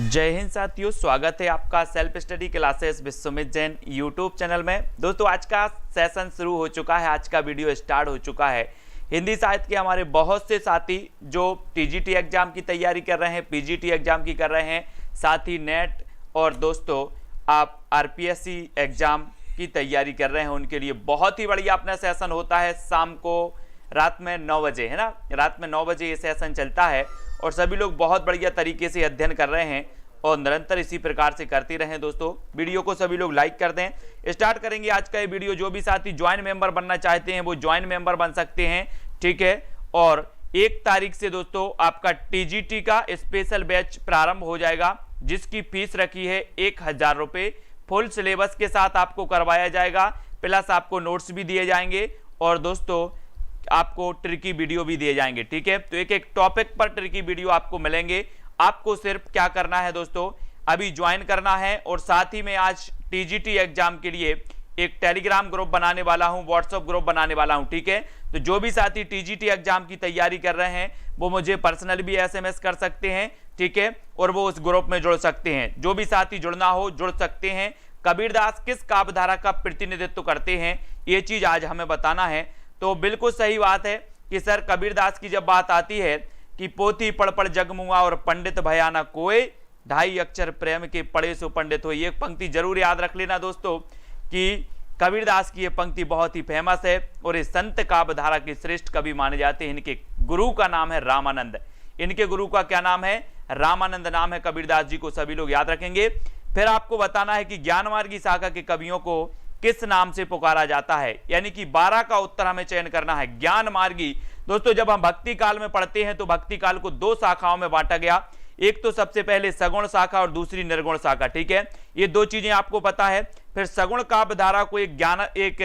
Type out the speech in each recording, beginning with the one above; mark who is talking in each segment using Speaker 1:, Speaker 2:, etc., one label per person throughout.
Speaker 1: जय हिंद साथियों, स्वागत है आपका self study classes with Sumit Jain YouTube channel में। दोस्तों आज का सेशन शुरू हो चुका है, आज का वीडियो स्टार्ट हो चुका है। हिंदी साहित्य के हमारे बहुत से साथी जो टीजीटी एग्जाम की तैयारी कर रहे हैं, पीजीटी एग्जाम की कर रहे हैं, साथ ही नेट और दोस्तों आप आरपीएससी एग्जाम की तैयारी कर रहे हैं, उनके लिए बहुत ही बढ़िया अपना सेशन होता है। शाम को रात में 9 बजे है ना, रात में 9 बजे ये सेशन चलता है और सभी लोग बहुत बढ़िया तरीके से अध्ययन कर रहे हैं और निरंतर इसी प्रकार से करते रहें। दोस्तों वीडियो को सभी लोग लाइक कर दें। स्टार्ट करेंगे आज का ये वीडियो। जो भी साथी ज्वाइन मेंबर बनना चाहते हैं वो ज्वाइन मेंबर बन सकते हैं, ठीक है। और 1 तारीख से दोस्तों आपका टीजीटी का स्पेशल बैच प्रारंभ हो जाएगा, जिसकी फीस रखी है 1000 रुपये। फुल सिलेबस के साथ आपको करवाया जाएगा, प्लस आपको नोट्स भी दिए जाएंगे और दोस्तों आपको ट्रिकी वीडियो भी दिए जाएंगे, ठीक है। तो एक टॉपिक पर ट्रिकी वीडियो आपको मिलेंगे। आपको सिर्फ क्या करना है दोस्तों, अभी ज्वाइन करना है और साथ ही मैं आज टीजीटी एग्जाम के लिए एक टेलीग्राम ग्रुप बनाने वाला हूं, व्हाट्सएप ग्रुप बनाने वाला हूं, ठीक है। तो जो भी साथी टीजीटी एग्जाम की तैयारी कर रहे हैं वो मुझे पर्सनल भी एसएमएस कर सकते हैं, ठीक है, और वो उस ग्रुप में जुड़ सकते हैं। जो भी साथी जुड़ना हो जुड़ सकते हैं। कबीरदास किस काव्यधारा का प्रतिनिधित्व करते हैं, ये चीज आज हमें बताना है। तो बिल्कुल सही बात है कि सर कबीरदास की जब बात आती है कि पोथी पढ़ पढ़ जगमुआ और पंडित भया न कोय, 2.5 अक्षर प्रेम के पढ़े सो पंडित हो। ये पंक्ति जरूर याद रख लेना दोस्तों कि कबीरदास की ये पंक्ति बहुत ही फेमस है और इस संत काव्यधारा के श्रेष्ठ कवि माने जाते हैं। इनके गुरु का नाम है रामानंद। इनके गुरु का क्या नाम है? रामानंद नाम है कबीरदास जी को, सभी लोग याद रखेंगे। फिर आपको बताना है कि ज्ञानमार्गी शाखा के कवियों को किस नाम से पुकारा जाता है, यानी कि 12 का उत्तर हमें चयन करना है। ज्ञान मार्गी दोस्तों जब हम भक्ति काल में पढ़ते हैं तो भक्ति काल को 2 शाखाओं में बांटा गया। एक तो सबसे पहले सगुण शाखा और दूसरी निर्गुण शाखा, ठीक है। ये 2 चीजें आपको पता है। फिर सगुण काव्यधारा को एक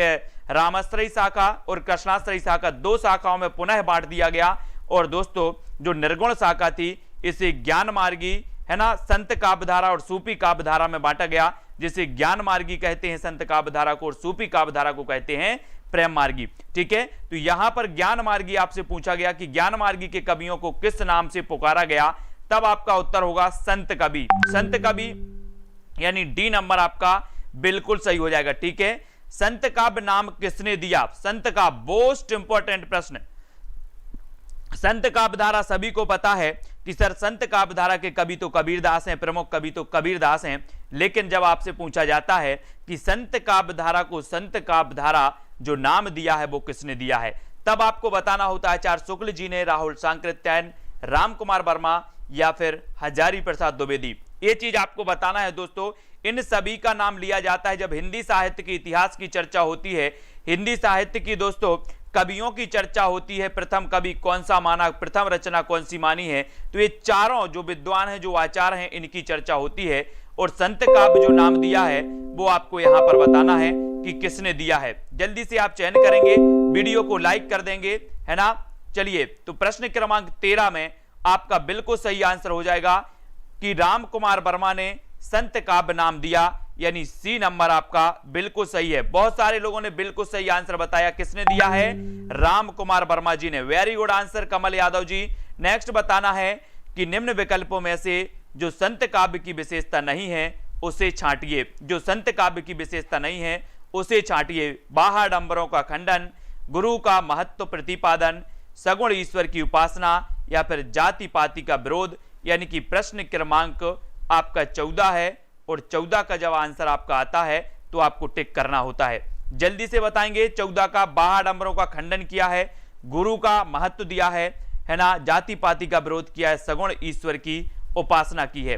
Speaker 1: रामाश्रयी शाखा और कृष्णाश्रयी शाखा 2 शाखाओं में पुनः बांट दिया गया। और दोस्तों जो निर्गुण शाखा थी इसे ज्ञान मार्गी है ना, संत काव्यधारा और सूफी काव्यधारा में बांटा गया, जिसे ज्ञान मार्गी कहते हैं संत काव्यधारा को, और सूफी काव्यधारा को कहते हैं प्रेम मार्गी, ठीक है। तो यहां पर ज्ञान मार्गी आपसे पूछा गया कि ज्ञान मार्गी के कवियों को किस नाम से पुकारा गया, तब आपका उत्तर होगा संत कवि। संत कवि यानी डी नंबर आपका बिल्कुल सही हो जाएगा, ठीक है। संत काव्य नाम किसने दिया? संत का मोस्ट इंपॉर्टेंट प्रश्न। संत काव्यधारा सभी को पता है कि सर संत काव्यधारा के कवि तो कबीरदास हैं, प्रमुख कवि तो कबीरदास हैं। लेकिन जब आपसे पूछा जाता है कि संत काव्यधारा को संत काव्यधारा जो नाम दिया है वो किसने दिया है, तब आपको बताना होता है आचार्य शुक्ल जी ने, राहुल सांकृत्यायन, राम कुमार वर्मा या फिर हजारी प्रसाद द्विवेदी। ये चीज आपको बताना है दोस्तों। इन सभी का नाम लिया जाता है जब हिंदी साहित्य के इतिहास की चर्चा होती है। हिंदी साहित्य की दोस्तों कवियों की चर्चा होती है, प्रथम कवि कौन सा माना, प्रथम रचना कौन सी मानी है, तो ये चारों जो विद्वान हैं, जो आचार्य हैं, इनकी चर्चा होती है। और संत काव्य जो नाम दिया है वो आपको यहां पर बताना है कि किसने दिया है। जल्दी से आप चयन करेंगे, वीडियो को लाइक कर देंगे, है ना। चलिए तो प्रश्न क्रमांक 13 में आपका बिल्कुल सही आंसर हो जाएगा कि राम कुमार वर्मा ने संत काव्य नाम दिया, यानी सी नंबर आपका बिल्कुल सही है। बहुत सारे लोगों ने बिल्कुल सही आंसर बताया। किसने दिया है? राम कुमार वर्मा जी ने। वेरी गुड आंसर कमल यादव जी। नेक्स्ट बताना है कि निम्न विकल्पों में से जो संत काव्य की विशेषता नहीं है उसे छांटिए। जो संत काव्य की विशेषता नहीं है उसे छांटिए। बाहाडंबरों का खंडन, गुरु का महत्व प्रतिपादन, सगुण ईश्वर की उपासना या फिर जाति पाति का विरोध। यानी कि प्रश्न क्रमांक आपका 14 है और 14 का जब आंसर आपका आता है तो आपको टिक करना होता है। जल्दी से बताएंगे। 14 का बाहाडंबरों का खंडन किया है, गुरु का महत्व दिया है ना, जाति पाति का विरोध किया है, सगुण ईश्वर की उपासना की है।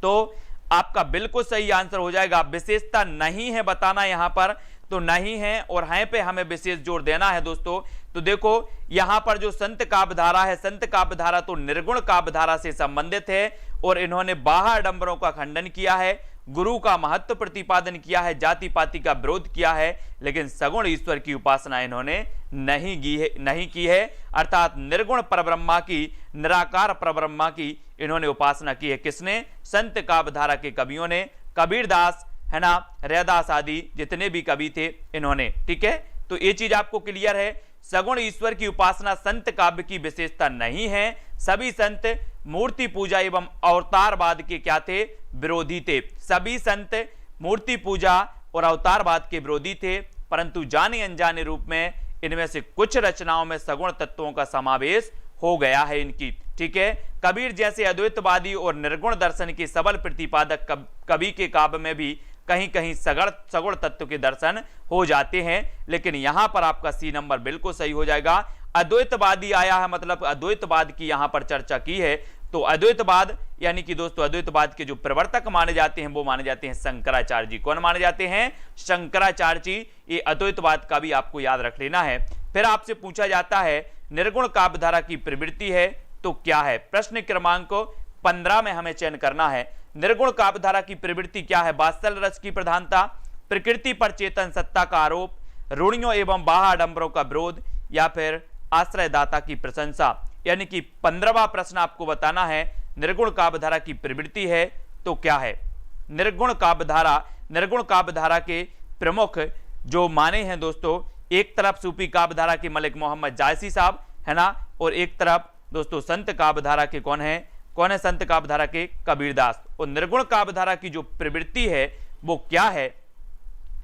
Speaker 1: तो आपका बिल्कुल सही आंसर हो जाएगा। विशेषता नहीं है बताना यहां पर, तो नहीं है और हैं पे हमें विशेष जोर देना है दोस्तों। तो देखो यहां पर जो संत काव्यधारा है, संत काव्यधारा तो निर्गुण काव्यधारा से संबंधित है और इन्होंने बाहाडंबरों का खंडन किया है, गुरु का महत्व प्रतिपादन किया है, जाति पाति का विरोध किया है, लेकिन सगुण ईश्वर की उपासना इन्होंने नहीं की है। अर्थात निर्गुण परब्रह्मा की, निराकार परब्रह्मा की इन्होंने उपासना की है। किसने? संत काव्यधारा के कवियों ने। कबीरदास है ना, रैदास आदि जितने भी कवि थे इन्होंने, ठीक है। तो ये चीज आपको क्लियर है। सगुण ईश्वर की उपासना संत काव्य की विशेषता नहीं है। सभी संत मूर्ति पूजा एवं अवतारवाद के क्या थे, विरोधी थे। सभी संत मूर्ति पूजा और अवतारवाद के विरोधी थे, परंतु जाने अनजाने रूप में इनमें से कुछ रचनाओं में सगुण तत्वों का समावेश हो गया है इनकी। ठीक है, कबीर जैसे अद्वैतवादी और निर्गुण दर्शन के सबल प्रतिपादक कवि के काव्य में भी कहीं कहीं सगुण तत्व के दर्शन हो जाते हैं, लेकिन यहां पर आपका सी नंबर बिल्कुल सही हो जाएगा। अद्वैतवादी आया है, मतलब अद्वैतवाद की यहां पर चर्चा की है, तो अद्वैतवाद यानी कि दोस्तों अद्वैतवाद के जो प्रवर्तक माने जाते हैं वो माने जाते हैं शंकराचार्य जी। कौन माने जाते हैं? शंकराचार्य जी। ये अद्वैतवाद का भी आपको याद रख लेना है। फिर आपसे पूछा जाता है निर्गुण काव्यधारा की प्रवृत्ति है तो क्या है? प्रश्न क्रमांक 15 में हमें चयन करना है। निर्गुण काव्यधारा की प्रवृत्ति क्या है? वात्सल रस की प्रधानता, प्रकृति पर चेतन सत्ता का आरोप, रूढ़ियों एवं बाह्याडंबरों का विरोध, या फिर आश्रयदाता की प्रशंसा। यानी कि 15वां प्रश्न आपको बताना है निर्गुण काव्यधारा की प्रवृत्ति है तो क्या है? निर्गुण काव्यधारा के प्रमुख जो माने हैं दोस्तों, एक तरफ सूफी काव्यधारा के मलिक मोहम्मद जायसी साहब है ना, और एक तरफ दोस्तों संत काव्यधारा के कौन है संत काव्यधारा के कबीरदास। और निर्गुण काव्यधारा की जो प्रवृत्ति है वो क्या है?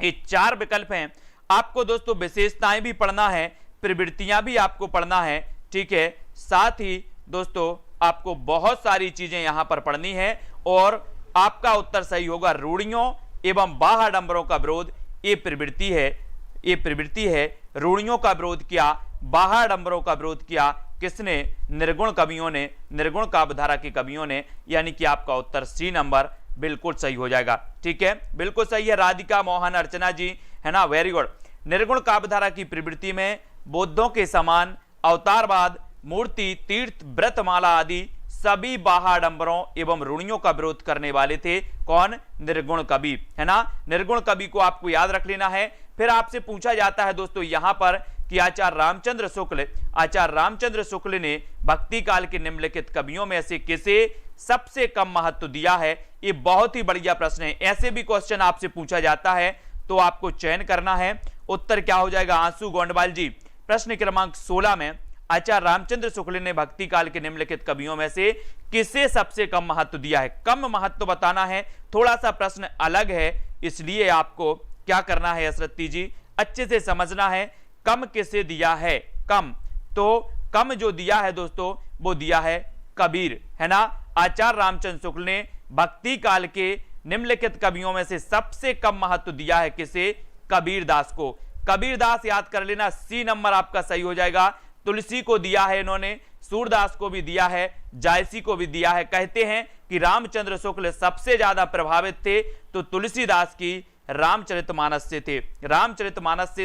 Speaker 1: ये 4 विकल्प हैं। आपको दोस्तों विशेषताएं भी पढ़ना है, प्रवृत्तियां भी आपको पढ़ना है। ठीक है, साथ ही दोस्तों आपको बहुत सारी चीजें यहां पर पढ़नी है और आपका उत्तर सही होगा रूढ़ियों एवं बाह्याडंबरों का विरोध। ये प्रवृत्ति है। रूढ़ियों का विरोध किया, बाह्याडंबरों का विरोध किया किसने? निर्गुण कवियों ने, निर्गुण काव्यधारा के कवियों ने। यानी कि आपका उत्तर सी नंबर बिल्कुल सही हो जाएगा। ठीक है, बिल्कुल सही है। राधिका मोहन अर्चना जी है ना, वेरी गुड। निर्गुण काव्यधारा की प्रवृत्ति में बौद्धों के समान अवतारवाद, मूर्ति, तीर्थ, व्रतमाला आदि सभी बाह्याडंबरों एवं रूढ़ियों का विरोध करने वाले थे। कौन? निर्गुण कवि है ना। निर्गुण कवि को आपको याद रख लेना है। फिर आपसे पूछा जाता है दोस्तों यहां पर कि आचार्य रामचंद्र शुक्ल ने भक्ति काल के निम्नलिखित कवियों में से किसे सबसे कम महत्व दिया है? ये बहुत ही बढ़िया प्रश्न है। ऐसे भी क्वेश्चन आपसे पूछा जाता है तो आपको चयन करना है। उत्तर क्या हो जाएगा? आंसू गोंडवाल जी। प्रश्न क्रमांक 16 में आचार्य रामचंद्र शुक्ल ने भक्ति काल के निम्नलिखित कवियों में से किसे सबसे कम महत्व दिया है? कम महत्व बताना है। थोड़ा सा प्रश्न अलग है, इसलिए आपको क्या करना है असरत्ती जी, अच्छे से समझना है। कम किसे दिया है? कम तो कम जो दिया है दोस्तों वो दिया है कबीर है ना। आचार्य रामचंद्र शुक्ल ने भक्ति काल के निम्नलिखित कवियों में से सबसे कम महत्व दिया है किसे? कबीरदास को। कबीरदास याद कर लेना, सी नंबर आपका सही हो जाएगा। तुलसी को दिया है इन्होंने, सूरदास को भी दिया है, जायसी को भी दिया है। कहते हैं कि रामचंद्र शुक्ल सबसे ज्यादा प्रभावित थे तो तुलसीदास की रामचरितमानस से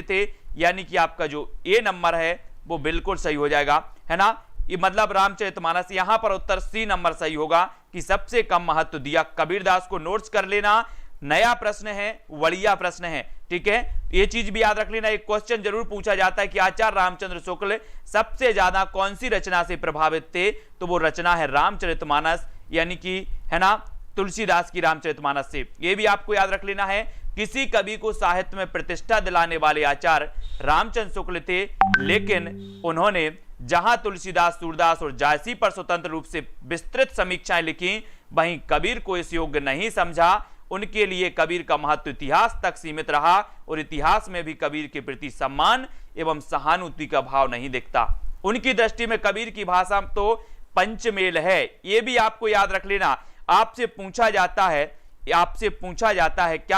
Speaker 1: थे। यानी कि आपका जो ए नंबर है वो बिल्कुल सही हो जाएगा है ना। ये मतलब रामचरितमानस, यहां पर उत्तर सी नंबर सही होगा कि सबसे कम महत्व दिया कबीरदास को। नोट्स कर लेना, नया प्रश्न है, बढ़िया प्रश्न है। ठीक है, ये चीज भी याद रख लेना। एक क्वेश्चन जरूर पूछा जाता है कि आचार्य रामचंद्र शुक्ल सबसे ज्यादा कौन सी रचना से प्रभावित थे? तो वो रचना है रामचरितमानस, यानी कि है ना तुलसीदास की रामचरितमानस से। ये भी आपको याद रख लेना है। किसी कवि को साहित्य में प्रतिष्ठा दिलाने वाले आचार्य रामचंद्र शुक्ल थे, लेकिन उन्होंने जहां तुलसीदास, सूरदास और जायसी पर स्वतंत्र रूप से विस्तृत समीक्षाएं लिखी, वहीं कबीर को इस योग्य नहीं समझा। उनके लिए कबीर का महत्व इतिहास तक सीमित रहा और इतिहास में भी कबीर के प्रति सम्मान एवं सहानुभूति का भाव नहीं दिखता। उनकी दृष्टि में कबीर की भाषा तो पंचमेल है। यह भी आपको याद रख लेना। आपसे पूछा जाता है क्या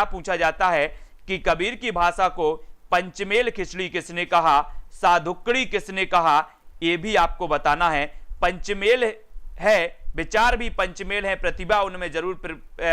Speaker 1: पूछा जाता है कि कबीर की भाषा को पंचमेल खिचड़ी किसने कहा, साधुकड़ी किसने कहा, यह भी आपको बताना है। पंचमेल है, विचार भी पंचमेल है, प्रतिभा उनमें जरूर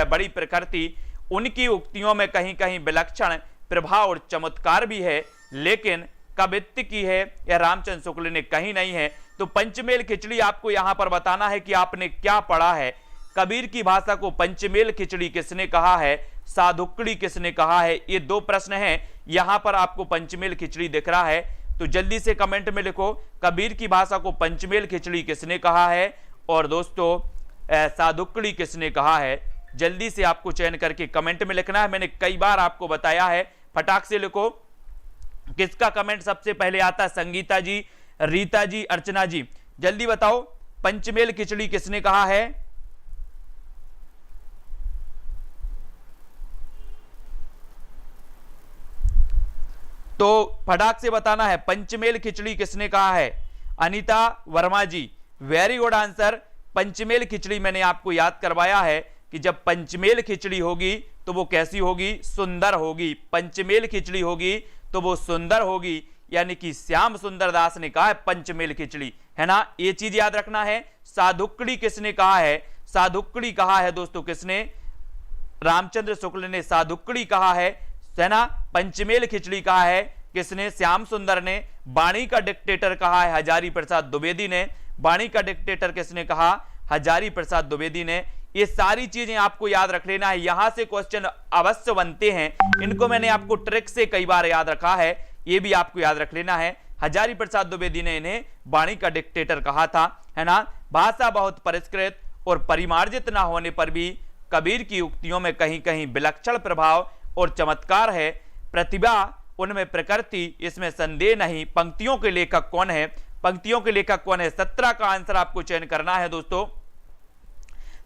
Speaker 1: बड़ी प्रकृति, उनकी उक्तियों में कहीं कहीं विलक्षण प्रभाव और चमत्कार भी है, लेकिन कवित्व की है या रामचंद्र शुक्ल ने कहीं नहीं है। तो पंचमेल खिचड़ी आपको यहां पर बताना है कि आपने क्या पढ़ा है। कबीर की भाषा को पंचमेल खिचड़ी किसने कहा है, साधुकड़ी किसने कहा है? ये 2 प्रश्न हैं। यहां पर आपको पंचमेल खिचड़ी दिख रहा है तो जल्दी से कमेंट में लिखो कबीर की भाषा को पंचमेल खिचड़ी किसने कहा है और दोस्तों साधुकड़ी किसने कहा है। जल्दी से आपको चयन करके कमेंट में लिखना है। मैंने कई बार आपको बताया है, फटाक से लिखो किसका कमेंट सबसे पहले आता है। संगीता जी, रीता जी, अर्चना जी, जल्दी बताओ पंचमेल खिचड़ी किसने कहा है? तो फटाक से बताना है, पंचमेल खिचड़ी किसने कहा है? अनीता वर्मा जी, वेरी गुड आंसर। पंचमेल खिचड़ी मैंने आपको याद करवाया है कि जब पंचमेल खिचड़ी होगी तो वो कैसी होगी? सुंदर होगी। पंचमेल खिचड़ी होगी तो वो सुंदर होगी, यानी कि श्याम सुंदर दास ने कहा है पंचमेल खिचड़ी, है ना? ये चीज याद रखना है। साधुक्कड़ी किसने कहा है? साधुक्कड़ी कहा है दोस्तों किसने? रामचंद्र शुक्ल ने साधुक्कड़ी कहा है ना? पंचमेल खिचड़ी कहा है किसने? श्याम सुंदर ने। बाणी का डिक्टेटर कहा है हजारी प्रसाद द्विवेदी ने। बाणी का डिक्टेटर किसने कहा? हजारी प्रसाद द्विवेदी ने। ये सारी चीजें आपको याद रख लेना है, यहां से क्वेश्चन अवश्य बनते हैं। इनको मैंने आपको ट्रिक से कई बार याद रखा है, ये भी आपको याद रख लेना है। हजारी प्रसाद द्विवेदी ने इन्हें बाणी का डिक्टेटर कहा था, है ना? भाषा बहुत परिष्कृत और परिमार्जित ना होने पर भी कबीर की उक्तियों में कहीं कहीं विलक्षण प्रभाव और चमत्कार है। प्रतिभा उनमें प्रकृति, इसमें संदेह नहीं। पंक्तियों के लेखक कौन है? पंक्तियों के लेखक कौन है? 17 का आंसर आपको चयन करना है दोस्तों।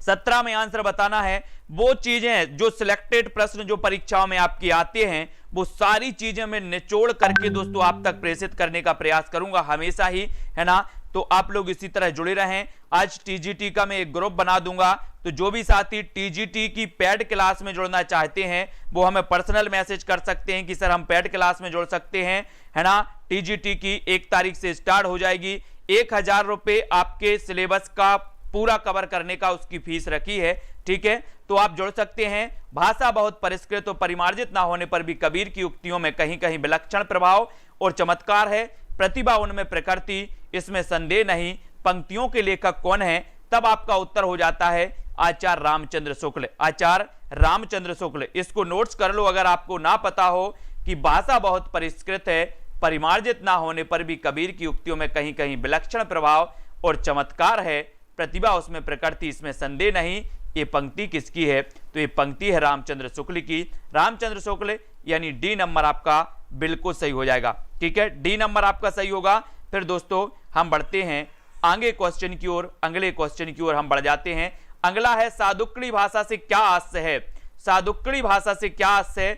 Speaker 1: 17 में आंसर बताना है। वो चीजें जो सिलेक्टेड प्रश्न जो परीक्षाओं में आपके आते हैं, वो सारी चीजें मैं निचोड़ करके दोस्तों आप तक प्रेषित करने का प्रयास करूंगा हमेशा ही, है ना? तो आप लोग इसी तरह जुड़े रहें। आज टीजीटी का मैं एक ग्रुप बना दूंगा, तो जो भी साथी टीजीटी की पेड क्लास में जुड़ना चाहते हैं वो हमें पर्सनल मैसेज कर सकते हैं कि सर हम पेड क्लास में जुड़ सकते हैं, है ना? टीजीटी की 1 तारीख से स्टार्ट हो जाएगी। 1000 रुपए आपके सिलेबस का पूरा कवर करने का उसकी फीस रखी है, ठीक है? तो आप जुड़ सकते हैं। भाषा बहुत परिष्कृत और परिमार्जित ना होने पर भी कबीर की उक्तियों में कहीं कहीं विलक्षण प्रभाव और चमत्कार है। प्रतिभा उनमें प्रकृति, इसमें संदेह नहीं। पंक्तियों के लेखक कौन है? तब आपका उत्तर हो जाता है आचार्य रामचंद्र शुक्ल। आचार्य रामचंद्र शुक्ल, इसको नोट्स कर लो अगर आपको ना पता हो कि भाषा बहुत परिष्कृत है, परिमार्जित ना होने पर भी कबीर की उक्तियों में कहीं कहीं विलक्षण प्रभाव और चमत्कार है। प्रतिभा उसमें प्रकृति, इसमें संदेह नहीं। ये पंक्ति किसकी है? तो ये पंक्ति है रामचंद्र शुक्ल की। रामचंद्र शुक्ल, यानी डी नंबर आपका बिल्कुल सही हो जाएगा, ठीक है? डी नंबर आपका सही होगा। फिर दोस्तों हम बढ़ते हैं आगे क्वेश्चन की ओर, अगले क्वेश्चन की ओर हम बढ़ जाते हैं। अगला है साधुक्कड़ी भाषा से क्या आस्य है? साधुक्कड़ी भाषा से क्या आस्य है?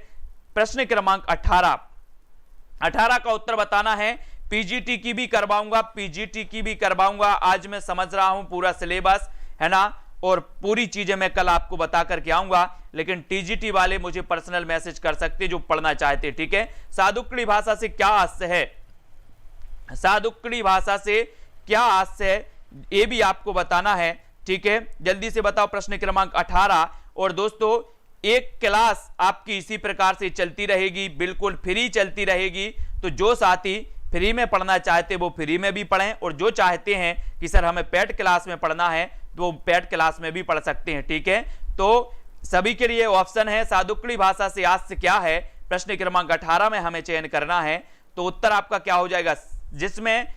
Speaker 1: प्रश्न क्रमांक 18 का उत्तर बताना है। पीजीटी की भी करवाऊंगा, पीजीटी की भी करवाऊंगा। आज मैं समझ रहा हूं पूरा सिलेबस, है ना? और पूरी चीजें मैं कल आपको बता करके आऊंगा, लेकिन टीजीटी वाले मुझे पर्सनल मैसेज कर सकते जो पढ़ना चाहते, ठीक है? साधुक्कड़ी भाषा से क्या आस्य है? साधुक्कड़ी भाषा से क्या आस्य है ये भी आपको बताना है, ठीक है? जल्दी से बताओ। प्रश्न क्रमांक 18। और दोस्तों एक क्लास आपकी इसी प्रकार से चलती रहेगी, बिल्कुल फ्री चलती रहेगी। तो जो साथी फ्री में पढ़ना चाहते वो फ्री में भी पढ़ें, और जो चाहते हैं कि सर हमें पेड क्लास में पढ़ना है तो वो पेड क्लास में भी पढ़ सकते हैं, ठीक है? तो सभी के लिए ऑप्शन है साधुक्कड़ी भाषा से आस्य क्या है। प्रश्न क्रमांक 18 में हमें चयन करना है। तो उत्तर आपका क्या हो जाएगा? जिसमें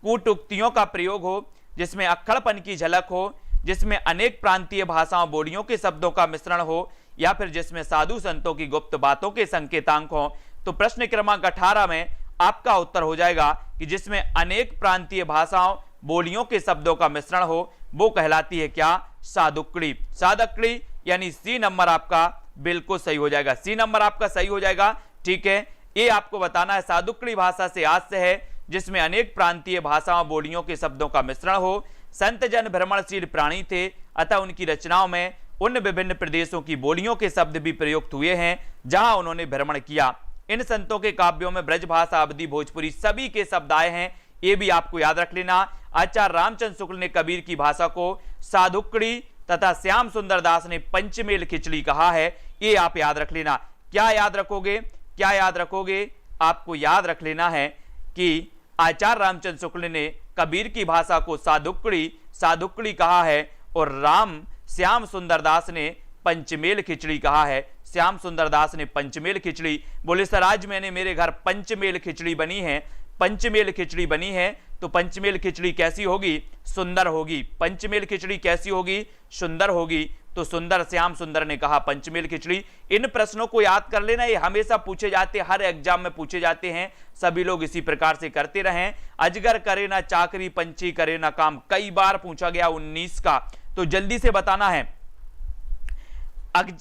Speaker 1: कूटुक्तियों का प्रयोग हो, जिसमें अक्खड़पन की झलक हो, जिसमें अनेक प्रांतीय भाषाओं बोलियों के शब्दों का मिश्रण हो, या फिर जिसमें साधु संतों की गुप्त बातों के संकेतांक हो। तो प्रश्न क्रमांक 18 में आपका उत्तर हो जाएगा कि जिसमें अनेक प्रांतीय भाषाओं बोलियों के शब्दों का मिश्रण हो, वो कहलाती है क्या? साधुक्कड़ी। साधुक्कड़ी यानी सी नंबर आपका बिल्कुल सही हो जाएगा। सी नंबर आपका सही हो जाएगा, ठीक है? ये आपको बताना है साधुक्कड़ी भाषा से आस्य है जिसमें अनेक प्रांतीय भाषाओं बोलियों के शब्दों का मिश्रण हो। संत जन भ्रमणशील प्राणी थे, अतः उनकी रचनाओं में उन विभिन्न प्रदेशों की बोलियों के शब्द भी प्रयुक्त हुए हैं जहां उन्होंने भ्रमण किया। इन संतों के काव्यों में ब्रज भाषा, अवधी, भोजपुरी सभी के शब्द आए हैं, ये भी आपको याद रख लेना। आचार्य रामचंद्र शुक्ल ने कबीर की भाषा को साधुक्कड़ी तथा श्याम सुंदर दास ने पंचमेल खिचड़ी कहा है, ये आप याद रख लेना। क्या याद रखोगे? क्या याद रखोगे? आपको याद रख लेना है कि आचार्य रामचंद्र शुक्ल ने कबीर की भाषा को साधुक्कड़ी कहा है, और श्याम सुंदर दास ने पंचमेल खिचड़ी कहा है। श्याम सुंदर दास ने पंचमेल खिचड़ी। बोले सर आज मेरे घर पंचमेल खिचड़ी बनी है। पंचमेल खिचड़ी बनी है, तो पंचमेल खिचड़ी कैसी होगी? सुंदर होगी। पंचमेल खिचड़ी कैसी होगी? सुंदर होगी। तो सुंदर, श्याम सुंदर ने कहा पंचमेल खिचड़ी। इन प्रश्नों को याद कर लेना, ये हमेशा पूछे जाते, हर एग्जाम में पूछे जाते हैं, सभी लोग इसी प्रकार से करते रहें। अजगर करे ना चाकरी, पंछी करे ना काम, कई बार पूछा गया 19 का, तो जल्दी से बताना है।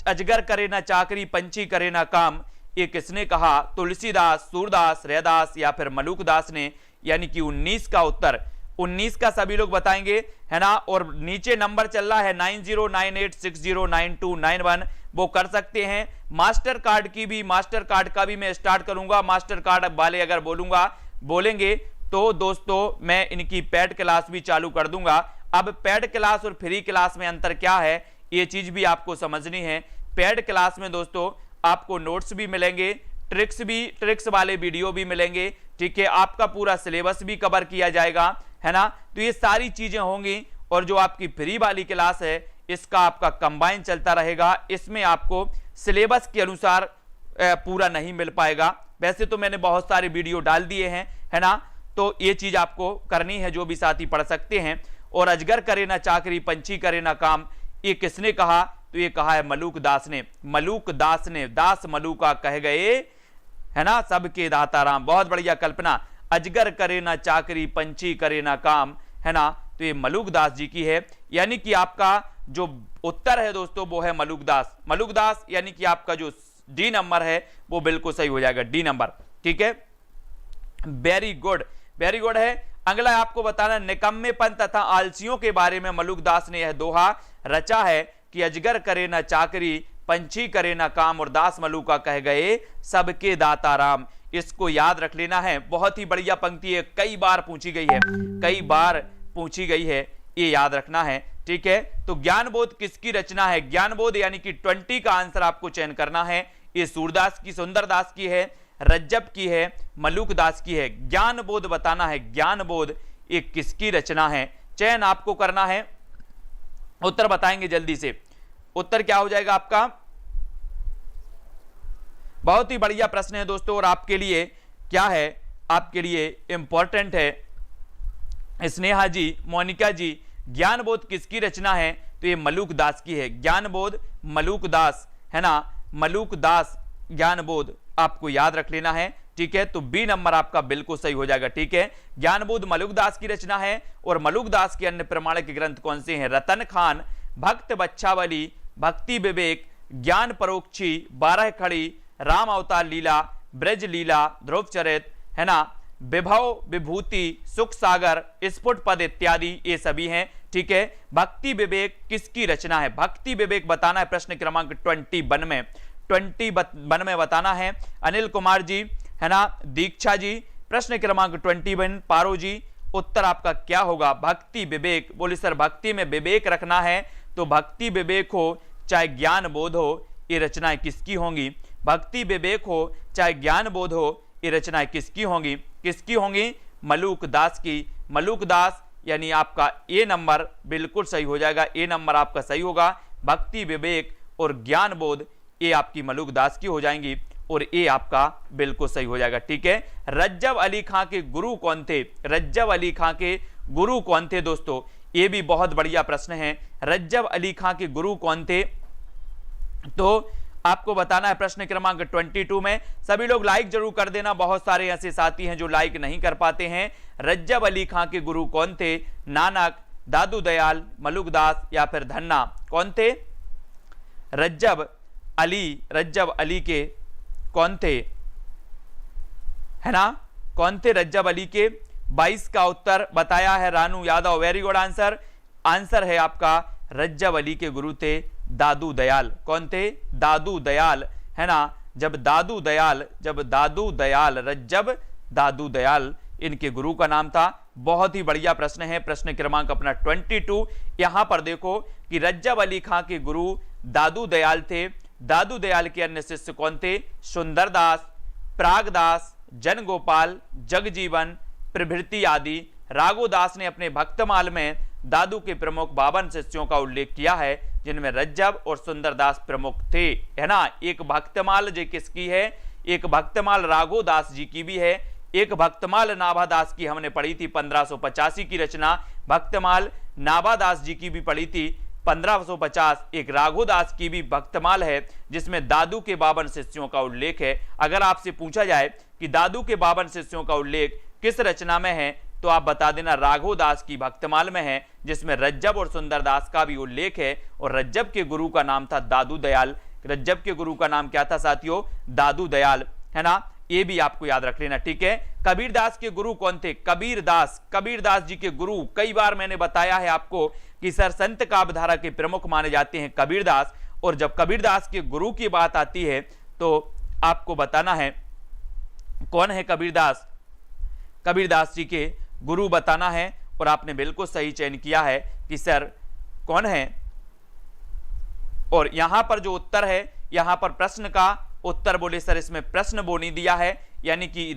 Speaker 1: अजगर करे ना चाकरी, पंछी करे ना काम, ये किसने कहा? तुलसीदास, सूरदास, रैदास या फिर मलुकदास ने, यानी कि 19 का उत्तर। 19 का सभी लोग बताएंगे, है ना। और नीचे नंबर चल रहा है 9098609291, वो कर सकते हैं। मास्टर कार्ड की भी, मास्टर कार्ड का भी मैं स्टार्ट करूंगा। मास्टर कार्ड वाले अगर बोलेंगे तो दोस्तों मैं इनकी पेड क्लास भी चालू कर दूंगा। अब पेड क्लास और फ्री क्लास में अंतर क्या है, ये चीज भी आपको समझनी है। पेड क्लास में दोस्तों आपको नोट्स भी मिलेंगे, ट्रिक्स वाले वीडियो भी मिलेंगे, ठीक है। आपका पूरा सिलेबस भी कवर किया जाएगा, है ना। तो ये सारी चीजें होंगी। और जो आपकी फ्री वाली क्लास है, इसका आपका कंबाइन चलता रहेगा। इसमें आपको सिलेबस के अनुसार पूरा नहीं मिल पाएगा। वैसे तो मैंने बहुत सारे वीडियो डाल दिए हैं, है ना। तो ये चीज आपको करनी है, जो भी साथी पढ़ सकते हैं। और अजगर करे ना चाकरी, पंछी करे ना काम, ये किसने कहा? तो ये कहा है मलुकदास ने। मलुकदास ने, दास मलुका कह गए, है ना, सबके दाता राम। बहुत बढ़िया कल्पना। अजगर करे ना चाकरी, पंछी करे ना काम, है ना। तो ये मलुकदास जी की है, यानी कि आपका जो उत्तर है दोस्तों वो है मलुकदास। मलुकदास यानी कि आपका जो डी नंबर है वो बिल्कुल सही हो जाएगा, डी नंबर, ठीक है। वेरी गुड, वेरी गुड है। अगला आपको बताना, निकम्मेपन तथा आलसियों के बारे में मलुकदास ने यह दोहा रचा है कि अजगर करे ना चाकरी, पंछी करे ना काम और दास मलुका कह गए सबके दाता राम। इसको याद रख लेना है। बहुत ही बढ़िया पंक्ति है, कई बार पूछी गई है, कई बार पूछी गई है, ये याद रखना है, ठीक है। तो ज्ञानबोध किसकी रचना है? ज्ञानबोध यानी कि 20 का आंसर आपको चयन करना है। ये सूरदास की, सुंदरदास की है, रज्जब की है, मलुकदास की है। ज्ञानबोध बताना है, ज्ञानबोध ये किसकी रचना है, चयन आपको करना है। उत्तर बताएंगे जल्दी से। उत्तर क्या हो जाएगा आपका? बहुत ही बढ़िया प्रश्न है दोस्तों, और आपके लिए क्या है, आपके लिए इंपॉर्टेंट है। स्नेहा जी, मोनिका जी, ज्ञानबोध किसकी रचना है? तो ये मलुकदास की है। ज्ञानबोध मलुकदास, है ना, मलुकदास ज्ञानबोध आपको याद रख लेना है, ठीक है। तो बी नंबर आपका बिल्कुल सही हो जाएगा, ठीक है। ज्ञानबोध मलुकदास की रचना है। और मलुकदास के अन्य प्रमाणिक ग्रंथ कौन से हैं? रतन खान, भक्त बच्छावली, भक्ति विवेक, ज्ञान परोक्षी, 12 खड़ी, राम अवतार लीला, ब्रज लीला, ध्रुव चरित, है ना, विभव विभूति, सुख सागर, स्फुट पद इत्यादि, ये सभी हैं, ठीक है। भक्ति विवेक किसकी रचना है? भक्ति विवेक बताना है प्रश्न क्रमांक 21 में, 21 में बताना है। अनिल कुमार जी, है ना, दीक्षा जी, प्रश्न क्रमांक 21, पारो जी। उत्तर आपका क्या होगा? भक्ति विवेक। बोले सर भक्ति में विवेक रखना है, तो भक्ति विवेक हो चाहे ज्ञान बोध हो, ये रचनाएं किसकी होंगी? भक्ति विवेक हो चाहे ज्ञान बोध हो, ये रचनाएं किसकी होंगी? किसकी होंगी? मलुकदास की। मलुकदास यानी आपका ए नंबर बिल्कुल सही हो जाएगा, ए नंबर आपका सही होगा। भक्ति विवेक और ज्ञान बोध ये आपकी मलुकदास की हो जाएंगी, और ये आपका बिल्कुल सही हो जाएगा, ठीक है। रज्जब अली खां के गुरु कौन थे? रज्जब अली खां के गुरु कौन थे दोस्तों? ये भी बहुत बढ़िया प्रश्न है। रज्जब अली खां के गुरु कौन थे? तो आपको बताना है प्रश्न क्रमांक 22 में। सभी लोग लाइक जरूर कर देना, बहुत सारे ऐसे साथी हैं जो लाइक नहीं कर पाते हैं। रज्जब अली खां के गुरु कौन थे? नानक, दादू दयाल, मलुकदास या फिर धन्ना? कौन थे? रज्जब अली के कौन थे, है ना, कौन थे रज्जब अली के? 22 का उत्तर बताया है Ranu Yadav, very good answer. Answer है आपका रज्जब अली के गुरु थे दादू दयाल। कौन थे? दादू दयाल, है ना। जब दादू दयाल रज्जब दादू दयाल इनके गुरु का नाम था। बहुत ही बढ़िया प्रश्न है, प्रश्न क्रमांक अपना 22। यहां पर देखो कि रज्जब अली खां के गुरु दादू दयाल थे। दादू दयाल के अन्य शिष्य कौन थे? सुंदरदास, प्रागदास, जनगोपाल, जगजीवन प्रभृति आदि। राघोदास ने अपने भक्तमाल में दादू के प्रमुख 52 शिष्यों का उल्लेख किया है, जिनमें रज्जब और सुंदरदास प्रमुख थे, है ना। एक भक्तमाल जो किसकी है? एक भक्तमाल राघोदास जी की भी है, एक भक्तमाल नाभादास की हमने पढ़ी थी 1585 की रचना, भक्तमाल नाभादास जी की भी पढ़ी थी 1550। एक राघोदास की भी भक्तमाल है जिसमें दादू के 52 शिष्यों का उल्लेख है। अगर आपसे पूछा जाए कि दादू के 52 शिष्यों का उल्लेख किस रचना में है तो आप बता देना राघोदास की भक्तमाल में है, जिसमें रज्जब और सुंदरदास का भी उल्लेख है। और रज्जब के गुरु का नाम था दादू दयाल। रज्जब के गुरु का नाम क्या था साथियों? दादू दयाल, है ना। ये भी आपको याद रख लेना, ठीक है। कबीरदास के गुरु कौन थे? कबीरदास, कबीरदास जी के गुरु, कई बार मैंने बताया है आपको कि सर संत काव्यधारा के प्रमुख माने जाते हैं कबीरदास। और जब कबीरदास के गुरु की बात आती है तो आपको बताना है कौन है कबीरदास। कबीरदास जी के गुरु बताना है और आपने बिल्कुल सही चयन किया है कि सर कौन है। और यहां पर जो उत्तर है, यहां पर प्रश्न का उत्तर बोले सर इसमें प्रश्न बोनी दिया है, यानी कि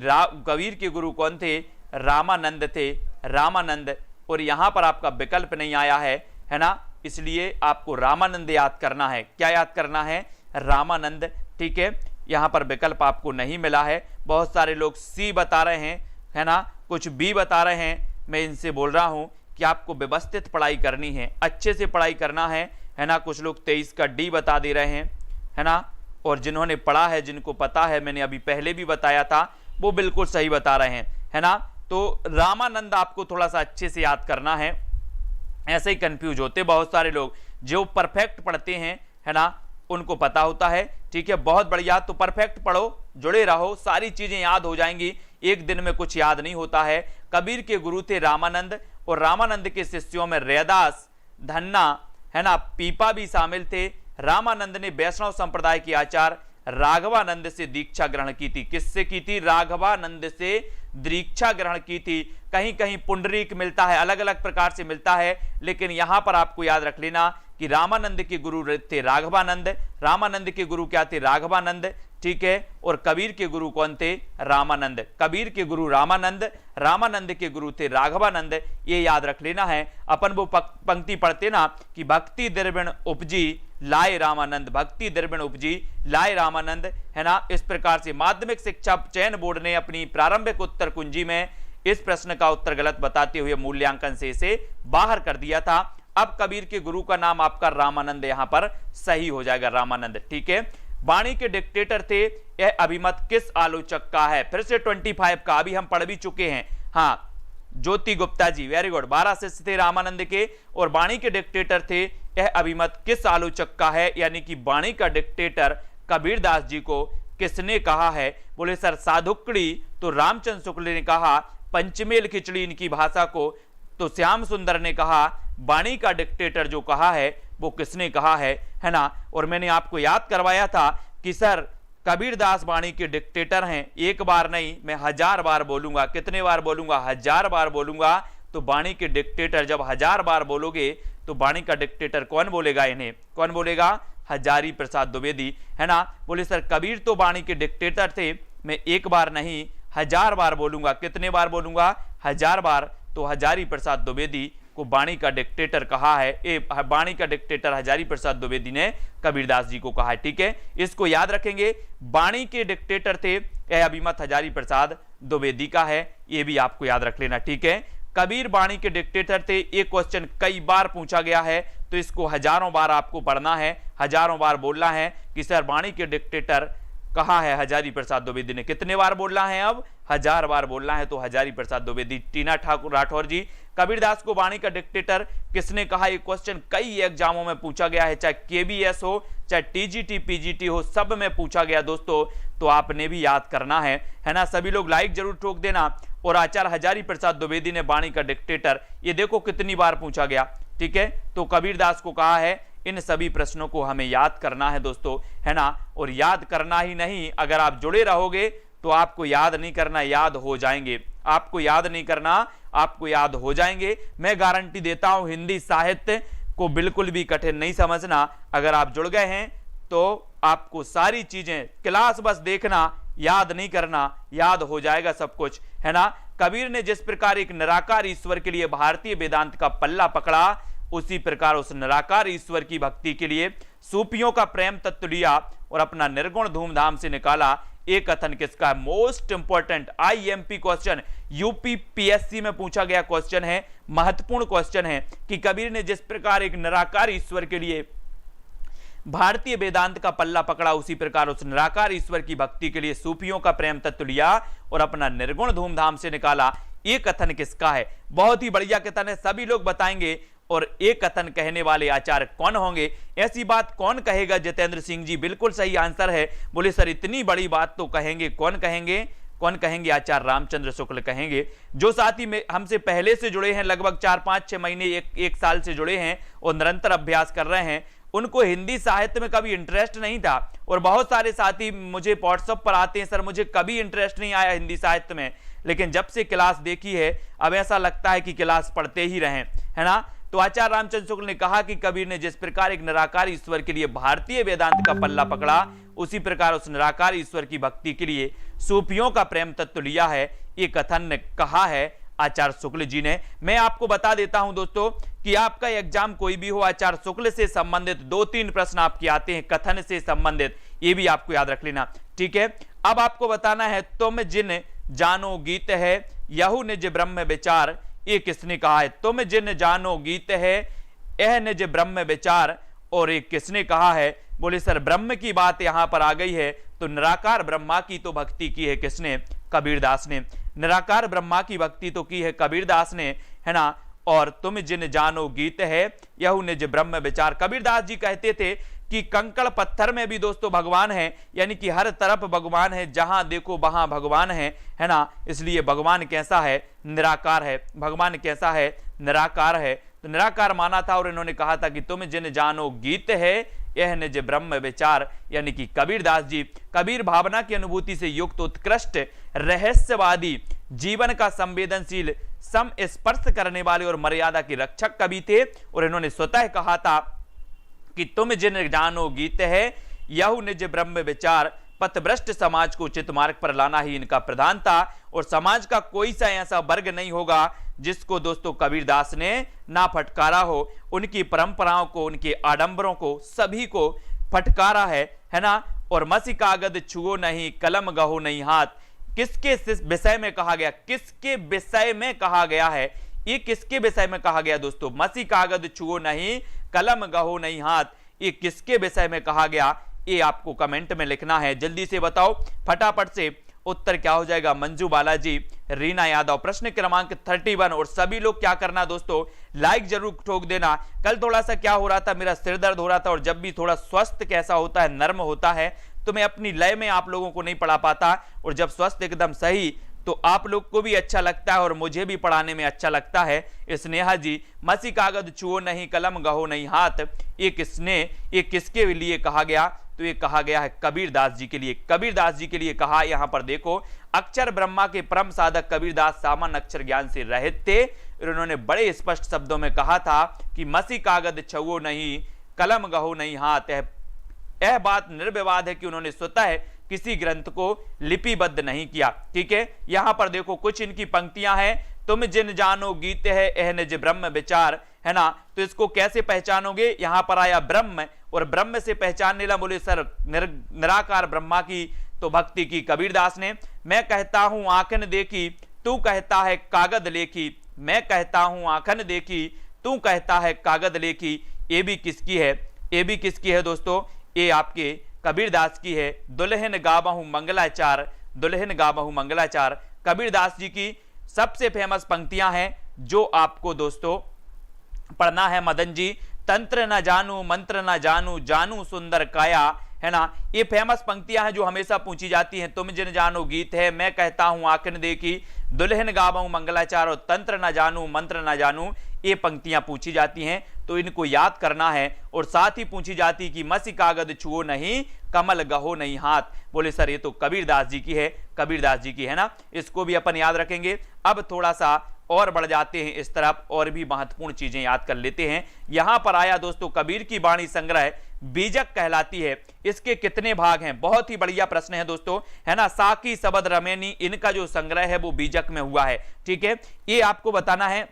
Speaker 1: कबीर के गुरु कौन थे? रामानंद थे, रामानंद। और यहां पर आपका विकल्प नहीं आया है ना, इसलिए आपको रामानंद याद करना है। क्या याद करना है? रामानंद, ठीक है। यहां पर विकल्प आपको नहीं मिला है। बहुत सारे लोग सी बता रहे हैं, है ना, कुछ बी बता रहे हैं। मैं इनसे बोल रहा हूं कि आपको व्यवस्थित पढ़ाई करनी है, अच्छे से पढ़ाई करना है ना। कुछ लोग 23 का डी बता दे रहे हैं, है ना। और जिन्होंने पढ़ा है, जिनको पता है, मैंने अभी पहले भी बताया था, वो बिल्कुल सही बता रहे हैं, है ना। तो रामानंद आपको थोड़ा सा अच्छे से याद करना है। ऐसे ही कंफ्यूज होते बहुत सारे लोग, जो परफेक्ट पढ़ते हैं, है ना, उनको पता होता है, ठीक है। बहुत बढ़िया, तो परफेक्ट पढ़ो, जुड़े रहो, सारी चीजें याद हो जाएंगी। एक दिन में कुछ याद नहीं होता है। कबीर के गुरु थे रामानंद और रामानंद के शिष्यों में रैदास, धन्ना, है ना, पीपा भी शामिल थे। रामानंद ने वैष्णव संप्रदाय के आचार्य राघवानंद से दीक्षा ग्रहण की थी। किससे की थी? राघवानंद से दीक्षा ग्रहण की थी। कहीं कहीं पुंडरीक मिलता है, अलग अलग प्रकार से मिलता है, लेकिन यहां पर आपको याद रख लेना कि रामानंद के गुरु थे राघवानंद। रामानंद के गुरु क्या थे? राघवानंद, ठीक है। और कबीर के गुरु कौन थे? रामानंद। कबीर के गुरु रामानंद, रामानंद के गुरु थे राघवानंद। ये याद रख लेना है। अपन वो पंक्ति पढ़ते ना कि भक्ति द्रविण उपजी लाए रामानंद, भक्ति द्रविण उपजी लाए रामानंद, है ना। इस प्रकार से माध्यमिक शिक्षा चयन बोर्ड ने अपनी प्रारंभिक उत्तर कुंजी में इस प्रश्न का उत्तर गलत बताते हुए मूल्यांकन से इसे बाहर कर दिया था। अब कबीर के गुरु का नाम आपका रामानंद यहां पर सही हो जाएगा, रामानंद, ठीक है। वाणी के डिक्टेटर थे, यह अभिमत किस आलोचक का है? फिर से 25 का, अभी हम पढ़ भी चुके हैं। हाँ, ज्योति गुप्ता जी, वेरी गुड। 12 शिष्य थे रामानंद के और वाणी के डिक्टेटर थे। यह अभिमत किस आलोचक का है? यानी कि वाणी का डिक्टेटर कबीरदास जी को किसने कहा है? बोले सर साधुकड़ी तो रामचंद्र शुक्ल ने कहा, पंचमेल खिचड़ी इनकी भाषा को तो श्याम सुंदर ने कहा, वाणी का डिक्टेटर जो कहा है वो किसने कहा है ना। और मैंने आपको याद करवाया था कि सर कबीरदास वाणी के डिक्टेटर हैं। एक बार नहीं, मैं 1000 बार बोलूंगा। कितने बार बोलूंगा? 1000 बार बोलूंगा। तो वाणी के डिक्टेटर जब 1000 बार बोलोगे तो वाणी का डिक्टेटर कौन बोलेगा? इन्हें कौन बोलेगा? हजारी प्रसाद द्विवेदी, है ना। बोले सर कबीर तो वाणी के डिक्टेटर थे, मैं एक बार नहीं 1000 बार बोलूंगा। कितने बार बोलूंगा? 1000 बार। तो हजारी प्रसाद द्विवेदी को वाणी का डिक्टेटर कहा है। वाणी का डिक्टेटर हजारी प्रसाद द्विवेदी ने कबीरदास जी को कहा है, ठीक है। इसको याद रखेंगे। वाणी के डिक्टेटर थे यह अभिमत हजारी प्रसाद द्विवेदी का है, ये भी आपको याद रख लेना, ठीक है। कबीर वाणी के डिक्टेटर थे, ये क्वेश्चन कई बार पूछा गया है, तो इसको हजारों बार आपको पढ़ना है, हजारों बार बोलना है कि सर वाणी के डिक्टेटर कहा है हजारी प्रसाद द्विवेदी ने। कितने बार बोलना है? अब 1000 बार बोलना है। तो हजारी प्रसाद द्विवेदी। टीना ठाकुर राठौर जी, कबीरदास को वाणी का डिक्टेटर किसने कहा? ये क्वेश्चन कई एग्जामों में पूछा गया है, चाहे केबीएस हो, चाहे टीजीटी पीजीटी हो, सब में पूछा गया दोस्तों। तो आपने भी याद करना है ना। सभी लोग लाइक जरूर ठोक देना। और आचार्य हजारी प्रसाद द्विवेदी ने वाणी का डिक्टेटर, ये देखो कितनी बार पूछा गया, ठीक है। तो कबीरदास को कहा है। इन सभी प्रश्नों को हमें याद करना है दोस्तों, है ना। और याद करना ही नहीं, अगर आप जुड़े रहोगे तो आपको याद नहीं करना, याद हो जाएंगे। आपको याद नहीं करना, आपको याद हो जाएंगे। मैं गारंटी देता हूं, हिंदी साहित्य को बिल्कुल भी कठिन नहीं समझना। अगर आप जुड़ गए हैं तो आपको सारी चीजें, क्लास बस देखना, याद नहीं करना, याद हो जाएगा सब कुछ, है ना। कबीर ने जिस प्रकार एक निराकार ईश्वर के लिए भारतीय वेदांत का पल्ला पकड़ा, उसी प्रकार उस निराकार ईश्वर की भक्ति के लिए सूफियों का प्रेम तत्व लिया और अपना निर्गुण धूमधाम से निकाला। ये कथन किसका है? Most important IMP question, UPPSC में पूछा गया क्वेश्चन है, महत्वपूर्ण क्वेश्चन है कि कबीर ने जिस प्रकार एक निराकार ईश्वर के लिए भारतीय वेदांत का पल्ला पकड़ा, उसी प्रकार उस निराकार ईश्वर की भक्ति के लिए सूफियों का प्रेम तत्व लिया और अपना निर्गुण धूमधाम से निकाला। ये कथन किसका है? बहुत ही बढ़िया कथन है, सभी लोग बताएंगे। और एक कथन कहने वाले आचार्य कौन होंगे? ऐसी बात कौन कहेगा? जितेंद्र सिंह जी, बिल्कुल सही आंसर है। बोले सर इतनी बड़ी बात तो कहेंगे, कौन कहेंगे? कौन कहेंगे? आचार्य रामचंद्र शुक्ल कहेंगे। जो साथी में हमसे पहले से जुड़े हैं, लगभग 4-5-6 महीने, एक साल से जुड़े हैं और निरंतर अभ्यास कर रहे हैं, उनको हिंदी साहित्य में कभी इंटरेस्ट नहीं था। और बहुत सारे साथी मुझे व्हाट्सएप पर आते हैं, सर मुझे कभी इंटरेस्ट नहीं आया हिंदी साहित्य में, लेकिन जब से क्लास देखी है अब ऐसा लगता है कि क्लास पढ़ते ही रहें, है ना। तो आचार्य रामचंद्र शुक्ल ने कहा कि कबीर ने जिस प्रकार एक निराकार ईश्वर के लिए भारतीय वेदांत का पल्ला पकड़ा, उसी प्रकार उस निराकार ईश्वर की भक्ति के लिए सूफियों का प्रेम तत्व लिया है। ये कथन ने कहा है आचार्य शुक्ल जी ने। मैं आपको बता देता हूं दोस्तों कि आपका एग्जाम कोई भी हो, आचार्य शुक्ल से संबंधित 2-3 प्रश्न आपके आते हैं, कथन से संबंधित, ये भी आपको याद रख लेना, ठीक है। अब आपको बताना है, तुम जिन जानो गीत है यहू निज ब्रह्म विचार, ये किसने कहा है? तुम जिन जानो गीत है यह निज ब्रह्म विचार, और ये किसने कहा है? बोले सर ब्रह्म की बात यहां पर आ गई है, तो निराकार ब्रह्मा की तो भक्ति की है किसने? कबीरदास ने। निराकार ब्रह्मा की भक्ति तो की है कबीरदास ने, है ना। और तुम जिन जानो गीत है यहू निज ब्रह्म विचार, कबीरदास जी कहते थे कि कंकड़ पत्थर में भी दोस्तों भगवान है, यानी कि हर तरफ भगवान है, जहां देखो वहां भगवान है ना। इसलिए भगवान कैसा है? निराकार है। भगवान कैसा है? निराकार है। तो निराकार माना था और इन्होंने कहा था कि तुम जिन जानो गीत है यह निज ब्रह्म विचार, यानी कि कबीरदास जी कबीर भावना की अनुभूति से युक्त उत्कृष्ट रहस्यवादी, जीवन का संवेदनशील, सम स्पर्श करने वाले और मर्यादा के रक्षक कवि थे। और इन्होंने स्वतः कहा था कि तुम जिन जानो गीत है यहू निज ब्रह्म विचार, पथभ्रष्ट समाज को उचित मार्ग पर लाना ही इनका प्रधान था। और समाज का कोई सा ऐसा वर्ग नहीं होगा जिसको दोस्तों कबीरदास ने ना फटकारा हो। उनकी परंपराओं को, उनके आडंबरों को, सभी को फटकारा है ना। और मसी कागज छुओ नहीं, कलम गहो नहीं हाथ, किसके विषय में कहा गया? किसके विषय में कहा गया है? ये किसके विषय में कहा गया दोस्तों? मसी कागज छुओ नहीं, कलम गहो नहीं हाथ, ये किसके विषय में कहा गया? ये आपको कमेंट में लिखना है, जल्दी से बताओ फटाफट से। उत्तर क्या हो जाएगा? मंजू बालाजी, रीना यादव। प्रश्न क्रमांक 31। और सभी लोग क्या करना दोस्तों, लाइक जरूर ठोक देना। कल थोड़ा सा क्या हो रहा था, मेरा सिर दर्द हो रहा था, और जब भी थोड़ा स्वस्थ कैसा होता है, नर्म होता है, तो मैं अपनी लय में आप लोगों को नहीं पढ़ा पाता, और जब स्वस्थ एकदम सही तो आप लोग को भी अच्छा लगता है और मुझे भी पढ़ाने में अच्छा लगता है। स्नेहा जी, मसी कागज छुओ नहीं, कलम गहो नहीं हाथ, ये किसके लिए कहा गया? तो ये कहा गया है कबीरदास जी के लिए। कबीरदास जी के लिए कहा। यहां पर देखो, अक्षर ब्रह्मा के परम साधक कबीरदास सामान्य अक्षर ज्ञान से रहित थे। उन्होंने बड़े स्पष्ट शब्दों में कहा था कि मसी कागज छुओ नहीं, कलम गहो नहीं हाथ। यह बात निर्विवाद है कि उन्होंने स्वतः किसी ग्रंथ को लिपिबद्ध नहीं किया, ठीक है। यहां पर देखो कुछ इनकी पंक्तियां हैं। तुम जिन जानो गीत है यह निज ब्रह्म विचार, है ना। तो इसको कैसे पहचानोगे? यहां पर आया ब्रह्म, और ब्रह्म से पहचानने ला बोले सर निराकार ब्रह्मा की तो भक्ति की कबीरदास ने। मैं कहता हूं आंखन देखी, तू कहता है कागद लेखी, मैं कहता हूं आंखन देखी, तू कहता है कागद लेखी। ये भी किसकी है? ये भी किसकी है दोस्तों? ये आपके कबीरदास की है। दुल्हन गावहु मंगलाचार, दुल्हन गावहु मंगलाचार, कबीरदास जी की सबसे फेमस पंक्तियां हैं जो आपको दोस्तों पढ़ना है। मदन जी, तंत्र न जानू मंत्र न जानू, जानू सुंदर काया, है ना। ये फेमस पंक्तियां हैं जो हमेशा पूछी जाती हैं। तुम जिन जानो गीत है, मैं कहता हूं आंखन देखी, दुल्हन गावहु मंगलाचार, और तंत्र न जानू मंत्र न जानू, ये पंक्तियां पूछी जाती हैं। तो इनको याद करना है। और साथ ही पूछी जाती कि मसी कागज छुओ नहीं, कमल गहो नहीं हाथ। बोले सर ये तो कबीरदास जी की है, कबीरदास जी की है ना। इसको भी अपन याद रखेंगे। अब थोड़ा सा और बढ़ जाते हैं इस तरफ, और भी महत्वपूर्ण चीजें याद कर लेते हैं। यहां पर आया दोस्तों कबीर की वाणी संग्रह बीजक कहलाती है। इसके कितने भाग हैं? बहुत ही बढ़िया प्रश्न है दोस्तों, है ना। साकी शबद रमेनी, इनका जो संग्रह है वो बीजक में हुआ है, ठीक है। ये आपको बताना है।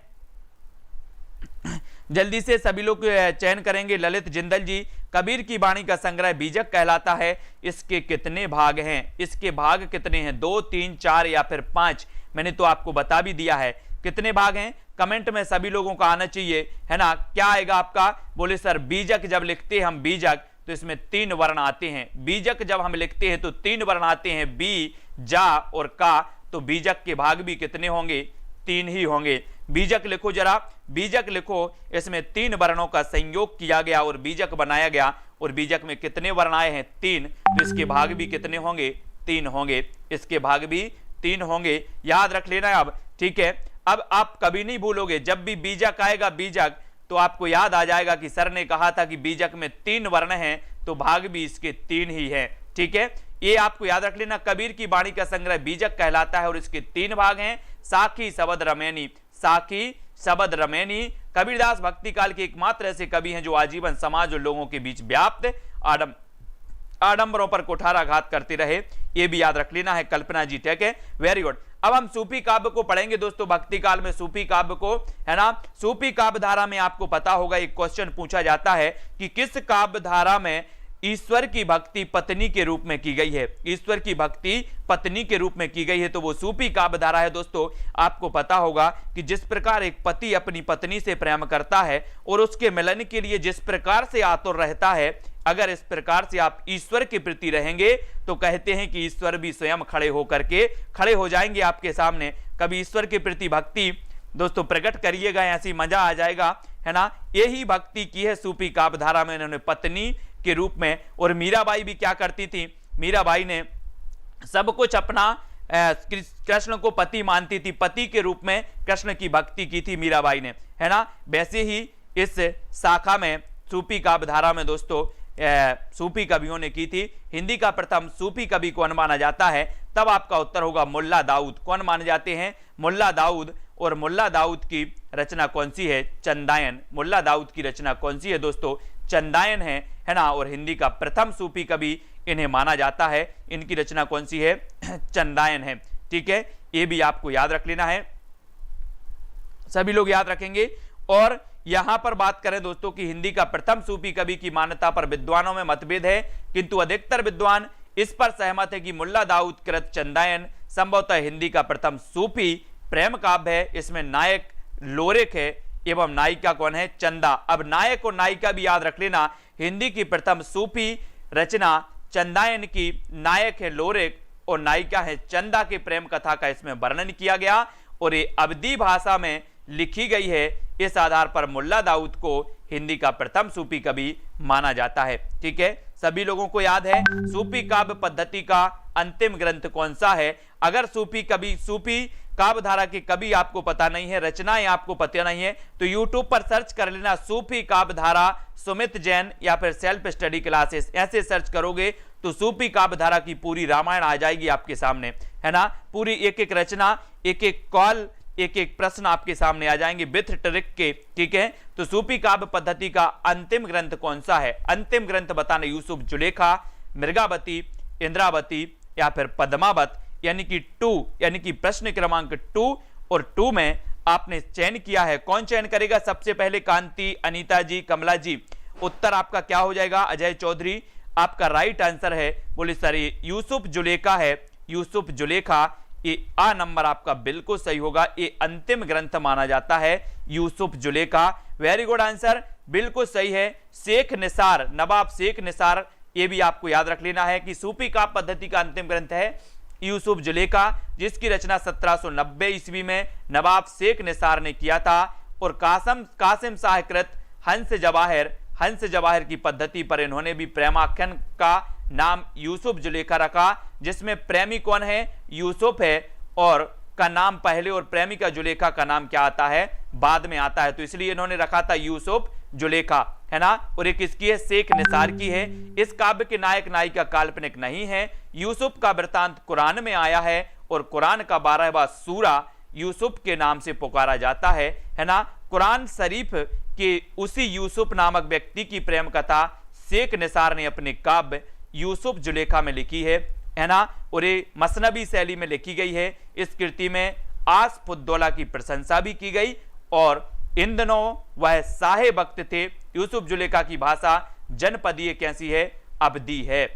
Speaker 1: जल्दी से सभी लोग चयन करेंगे। ललित जिंदल जी, कबीर की वाणी का संग्रह बीजक कहलाता है, इसके कितने भाग हैं? इसके भाग कितने हैं? 2, 3, 4 या फिर 5? मैंने तो आपको बता भी दिया है कितने भाग हैं। कमेंट में सभी लोगों का आना चाहिए, है ना। क्या आएगा आपका? बोले सर बीजक जब लिखते हैं हम बीजक तो इसमें 3 वर्ण आते हैं। बीजक जब हम लिखते हैं तो 3 वर्ण आते हैं, बी, जा और का। तो बीजक के भाग भी कितने होंगे? 3 ही होंगे। बीजक लिखो जरा, बीजक लिखो। इसमें 3 वर्णों का संयोग किया गया और बीजक बनाया गया। और बीजक में कितने वर्ण आए हैं? 3। तो इसके भाग भी कितने होंगे? 3 होंगे। इसके भाग भी 3 होंगे, याद रख लेना अब, ठीक है। अब आप कभी नहीं भूलोगे, जब भी बीजक आएगा बीजक तो आपको याद आ जाएगा कि सर ने कहा था कि बीजक में 3 वर्ण हैं, तो भाग भी इसके 3 ही हैं, ठीक है। ये आपको याद रख लेना। कबीर की वाणी का संग्रह बीजक कहलाता है और इसके 3 भाग हैं। साखी शबद रमैनी, साखी शबद रमैनी। कबीरदास भक्ति काल के एकमात्र ऐसे कवि हैं जो आजीवन समाज और लोगों के बीच व्याप्त आडंबरों पर कुठाराघात करते रहे, ये भी याद रख लेना है। कल्पना जी, ठीक है, वेरी गुड। अब हम सूफी काव्य को पढ़ेंगे दोस्तों, भक्ति काल में सूफी काव्य को, है ना। सूफी काव्य धारा में आपको पता होगा एक क्वेश्चन पूछा जाता है कि किस काव्य धारा में ईश्वर की भक्ति पत्नी के रूप में की गई है? ईश्वर की भक्ति पत्नी के रूप में की गई है, तो वो सूफी काव्य धारा है दोस्तों। आपको पता होगा कि जिस प्रकार एक पति अपनी पत्नी से प्रेम करता है और उसके मिलन के लिए जिस प्रकार से आतुर रहता है, अगर इस प्रकार से आप ईश्वर के प्रति रहेंगे तो कहते हैं कि ईश्वर भी स्वयं खड़े हो जाएंगे आपके सामने। कभी ईश्वर के प्रति भक्ति दोस्तों प्रकट करिएगा, ऐसी मजा आ जाएगा, है ना। यही भक्ति की है सूफी काव्य धारा में इन्होंने पत्नी के रूप में। और मीराबाई भी क्या करती थी? मीराबाई ने सब कुछ अपना कृष्ण को पति मानती थी, पति के रूप में कृष्ण की भक्ति की थी मीराबाई ने, है ना। वैसे ही इस शाखा में सूफी काव्य धारा में दोस्तों सूफी कवियों ने की थी। हिंदी का प्रथम सूफी कवि कौन माना जाता है? तब आपका उत्तर होगा मुल्ला दाऊद। कौन माने जाते हैं? मुल्ला दाऊद। और मुल्ला दाऊद की रचना कौन सी है? चंदायन। मुल्ला दाऊद की रचना कौन सी है दोस्तों? चंदायन है ना। और हिंदी का प्रथम सूफी कवि इन्हें माना जाता है। इनकी रचना कौन सी है? चंदायन है, ठीक है। ये भी आपको याद रख लेना है, सभी लोग याद रखेंगे। और यहां पर बात करें दोस्तों कि हिंदी का प्रथम सूफी कवि की मान्यता पर विद्वानों में मतभेद है, किंतु अधिकतर विद्वान इस पर सहमत है कि मुल्ला दाऊद कृत चंदायन संभवतः हिंदी का प्रथम सूफी प्रेम काव्य है। इसमें नायक लोरेक है एवं नायिका कौन है? चंदा। अब नायक और नायिका भी याद रख लेना। हिंदी की प्रथम सूफी रचना चंदायन की नायक है लोरेक और नायिका है चंदा के प्रेम कथा का इसमें वर्णन किया गया और ये अवधी भाषा में लिखी गई है। इस आधार पर मुल्ला दाऊद को हिंदी का प्रथम सूफी कवि माना जाता है, ठीक है। सभी लोगों को याद है सूफी काव्य पद्धति का अंतिम ग्रंथ कौन सा है? अगर सूफी काव्य धारा के कवि आपको पता नहीं है, रचनाएं आपको पता नहीं है, तो YouTube पर सर्च कर लेना सूफी काव्य धारा सुमित जैन या फिर सेल्फ स्टडी क्लासेस, ऐसे सर्च करोगे तो सूफी काव्य धारा की पूरी रामायण आ जाएगी आपके सामने, है ना। पूरी एक एक रचना, एक एक कॉल, एक एक प्रश्न आपके सामने आ जाएंगे विथ ट्रिक के, ठीक है। तो सूफी काव्य पद्धति का अंतिम ग्रंथ कौन सा है? अंतिम ग्रंथ बताना यूसुफ जुलेखा, मृगावती, इंद्रावती या फिर पद्मावत, यानी कि 2, यानी कि प्रश्न क्रमांक 2 और 2 में आपने चयन किया है। कौन चयन करेगा? सबसे पहले कांति, अनीता जी, कमला जी। उत्तर आपका क्या हो जाएगा? अजय चौधरी। आपका राइट आंसर है, बोले सर ये यूसुफ जुलेखा है, यूसुफ जुलेखा। ये आ नंबर आपका बिल्कुल सही होगा। ये अंतिम ग्रंथ माना जाता है Yusuf Zulekha. Very good answer, बिल्कुल सही है। शेख निसार, नवाब शेख निसार, ये भी आपको याद रख लेना है कि सूफी काव्य पद्धति का अंतिम ग्रंथ है यूसुफ जुलेखा, जिसकी रचना 1790 ईस्वी में नवाब शेख निसार ने किया था। और कासिम शाह कृत हंस जवाहिर की पद्धति पर इन्होंने भी प्रेमाख्यान का नाम यूसुफ जुलेखा रखा, जिसमें प्रेमी कौन है? यूसुफ है और का नाम पहले और प्रेमिका जुलेखा का नाम क्या आता है? बाद में आता है, तो इसलिए इन्होंने रखा था यूसुफ जुलेखा, है ना। और एक किसकी है? शेख निसार की है। इस काव्य के नायक नायिका काल्पनिक नहीं है। यूसुफ का वृतांत कुरान में आया है और कुरान का 12वां सूरा यूसुफ के नाम से पुकारा जाता है ना। कुरान शरीफ के उसी यूसुफ नामक व्यक्ति की प्रेम कथा शेख निसार ने अपने काव्य यूसुफ जुलेखा में लिखी है ना। और ये मसनबी शैली में लिखी गई है। इस कृति में आसफुद्दौला की प्रशंसा भी की गई और इन दिनों वह शाहे वक्त थे। यूसुफ जुलेखा की भाषा जनपदीय कैसी है? अवधी है।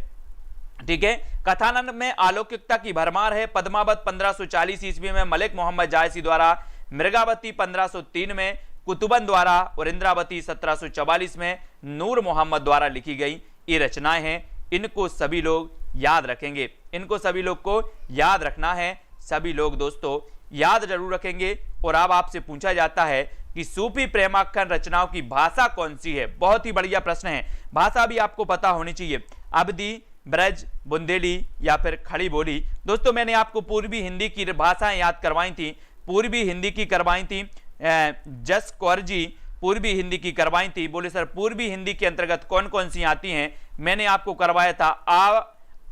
Speaker 1: ठीक है। कथानक में अलौकिकता की भरमार है। पद्मावत 1540 ईस्वी में मलिक मोहम्मद जायसी द्वारा, मृगावती 1503 में कुतुबन द्वारा और इंद्रावती 1744 में नूर मोहम्मद द्वारा लिखी गई ये रचनाएं हैं। इनको सभी लोग याद रखेंगे, इनको सभी लोग को याद रखना है। सभी लोग दोस्तों याद जरूर रखेंगे। और अब आपसे पूछा जाता है कि सूफी प्रेमाख्यान रचनाओं की भाषा कौन सी है? बहुत ही बढ़िया प्रश्न है। भाषा भी आपको पता होनी चाहिए, अवधी, ब्रज, बुंदेली या फिर खड़ी बोली। दोस्तों मैंने आपको पूर्वी हिंदी की भाषाएं याद करवाई थी, पूर्वी हिंदी की करवाई थी। जस कौर जी पूर्वी हिंदी की करवाई थी। बोले सर पूर्वी हिंदी के अंतर्गत कौन कौन सी आती हैं? मैंने आपको करवाया था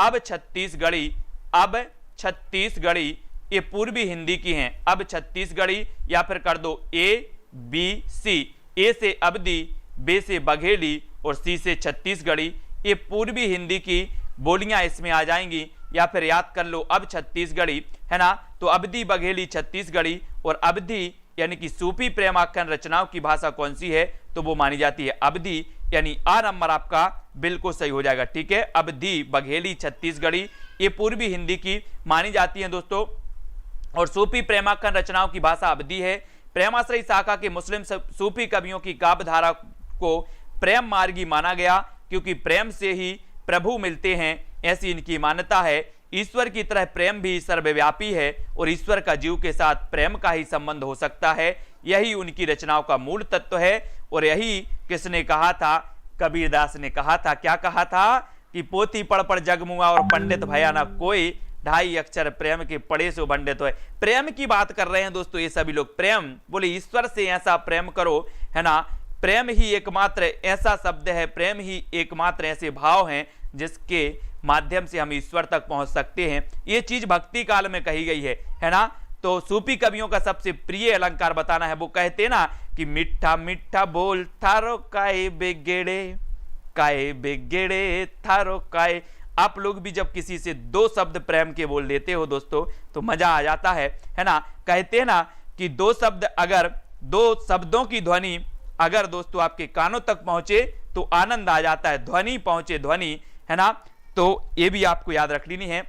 Speaker 1: अब छत्तीसगढ़ी, अब छत्तीसगढ़ी ये पूर्वी हिंदी की हैं। अब छत्तीसगढ़ी या फिर कर दो ABC, ए से अवधी, बे से बघेली और सी से छत्तीसगढ़ी। ये पूर्वी हिंदी की बोलियां इसमें आ जाएंगी। या फिर याद कर लो अब छत्तीसगढ़ी है ना, तो अवधी, बघेली, छत्तीसगढ़ी और अवधी यानी कि सूफी प्रेमाख्यान रचनाओं की भाषा कौन सी है? तो वो मानी जाती है अवधी, यानी आ नंबर आपका बिल्कुल सही हो जाएगा। ठीक है, अवधी, बघेली, छत्तीसगढ़ी ये पूर्वी हिंदी की मानी जाती है दोस्तों। और सूफी प्रेमाख्यान रचनाओं की भाषा अवधी है। प्रेमाश्रयी शाखा के मुस्लिम सूफी कवियों की काव्य धारा को प्रेम मार्गी माना गया, क्योंकि प्रेम से ही प्रभु मिलते हैं, ऐसी इनकी मान्यता है। ईश्वर की तरह प्रेम भी सर्वव्यापी है और ईश्वर का जीव के साथ प्रेम का ही संबंध हो सकता है। यही उनकी रचनाओं का मूल तत्व है। और यही किसने कहा था? कबीरदास ने कहा था। क्या कहा था? कि पोथी पढ़ पढ़ जगमुआ और पंडित भया ना कोई, ढाई अक्षर प्रेम के पढ़े सो पंडित होए। प्रेम की बात कर रहे हैं दोस्तों ये सभी लोग। प्रेम बोले ईश्वर से ऐसा प्रेम करो, है ना। प्रेम ही एकमात्र ऐसा शब्द है, प्रेम ही एकमात्र ऐसे भाव हैं जिसके माध्यम से हम ईश्वर तक पहुंच सकते हैं। ये चीज भक्ति काल में कही गई है ना। तो सूफी कवियों का सबसे प्रिय अलंकार बताना है। वो कहते ना कि मीठा मीठा बोल थारो काय बेगेड़े थारो काय। आप लोग भी जब किसी से दो शब्द प्रेम के बोल देते हो दोस्तों तो मजा आ जाता है ना। कहते हैं ना कि दो शब्दों की ध्वनि अगर दोस्तों आपके कानों तक पहुंचे तो आनंद आ जाता है। ध्वनि पहुंचे, ध्वनि, है ना। तो ये भी आपको याद रख लेनी है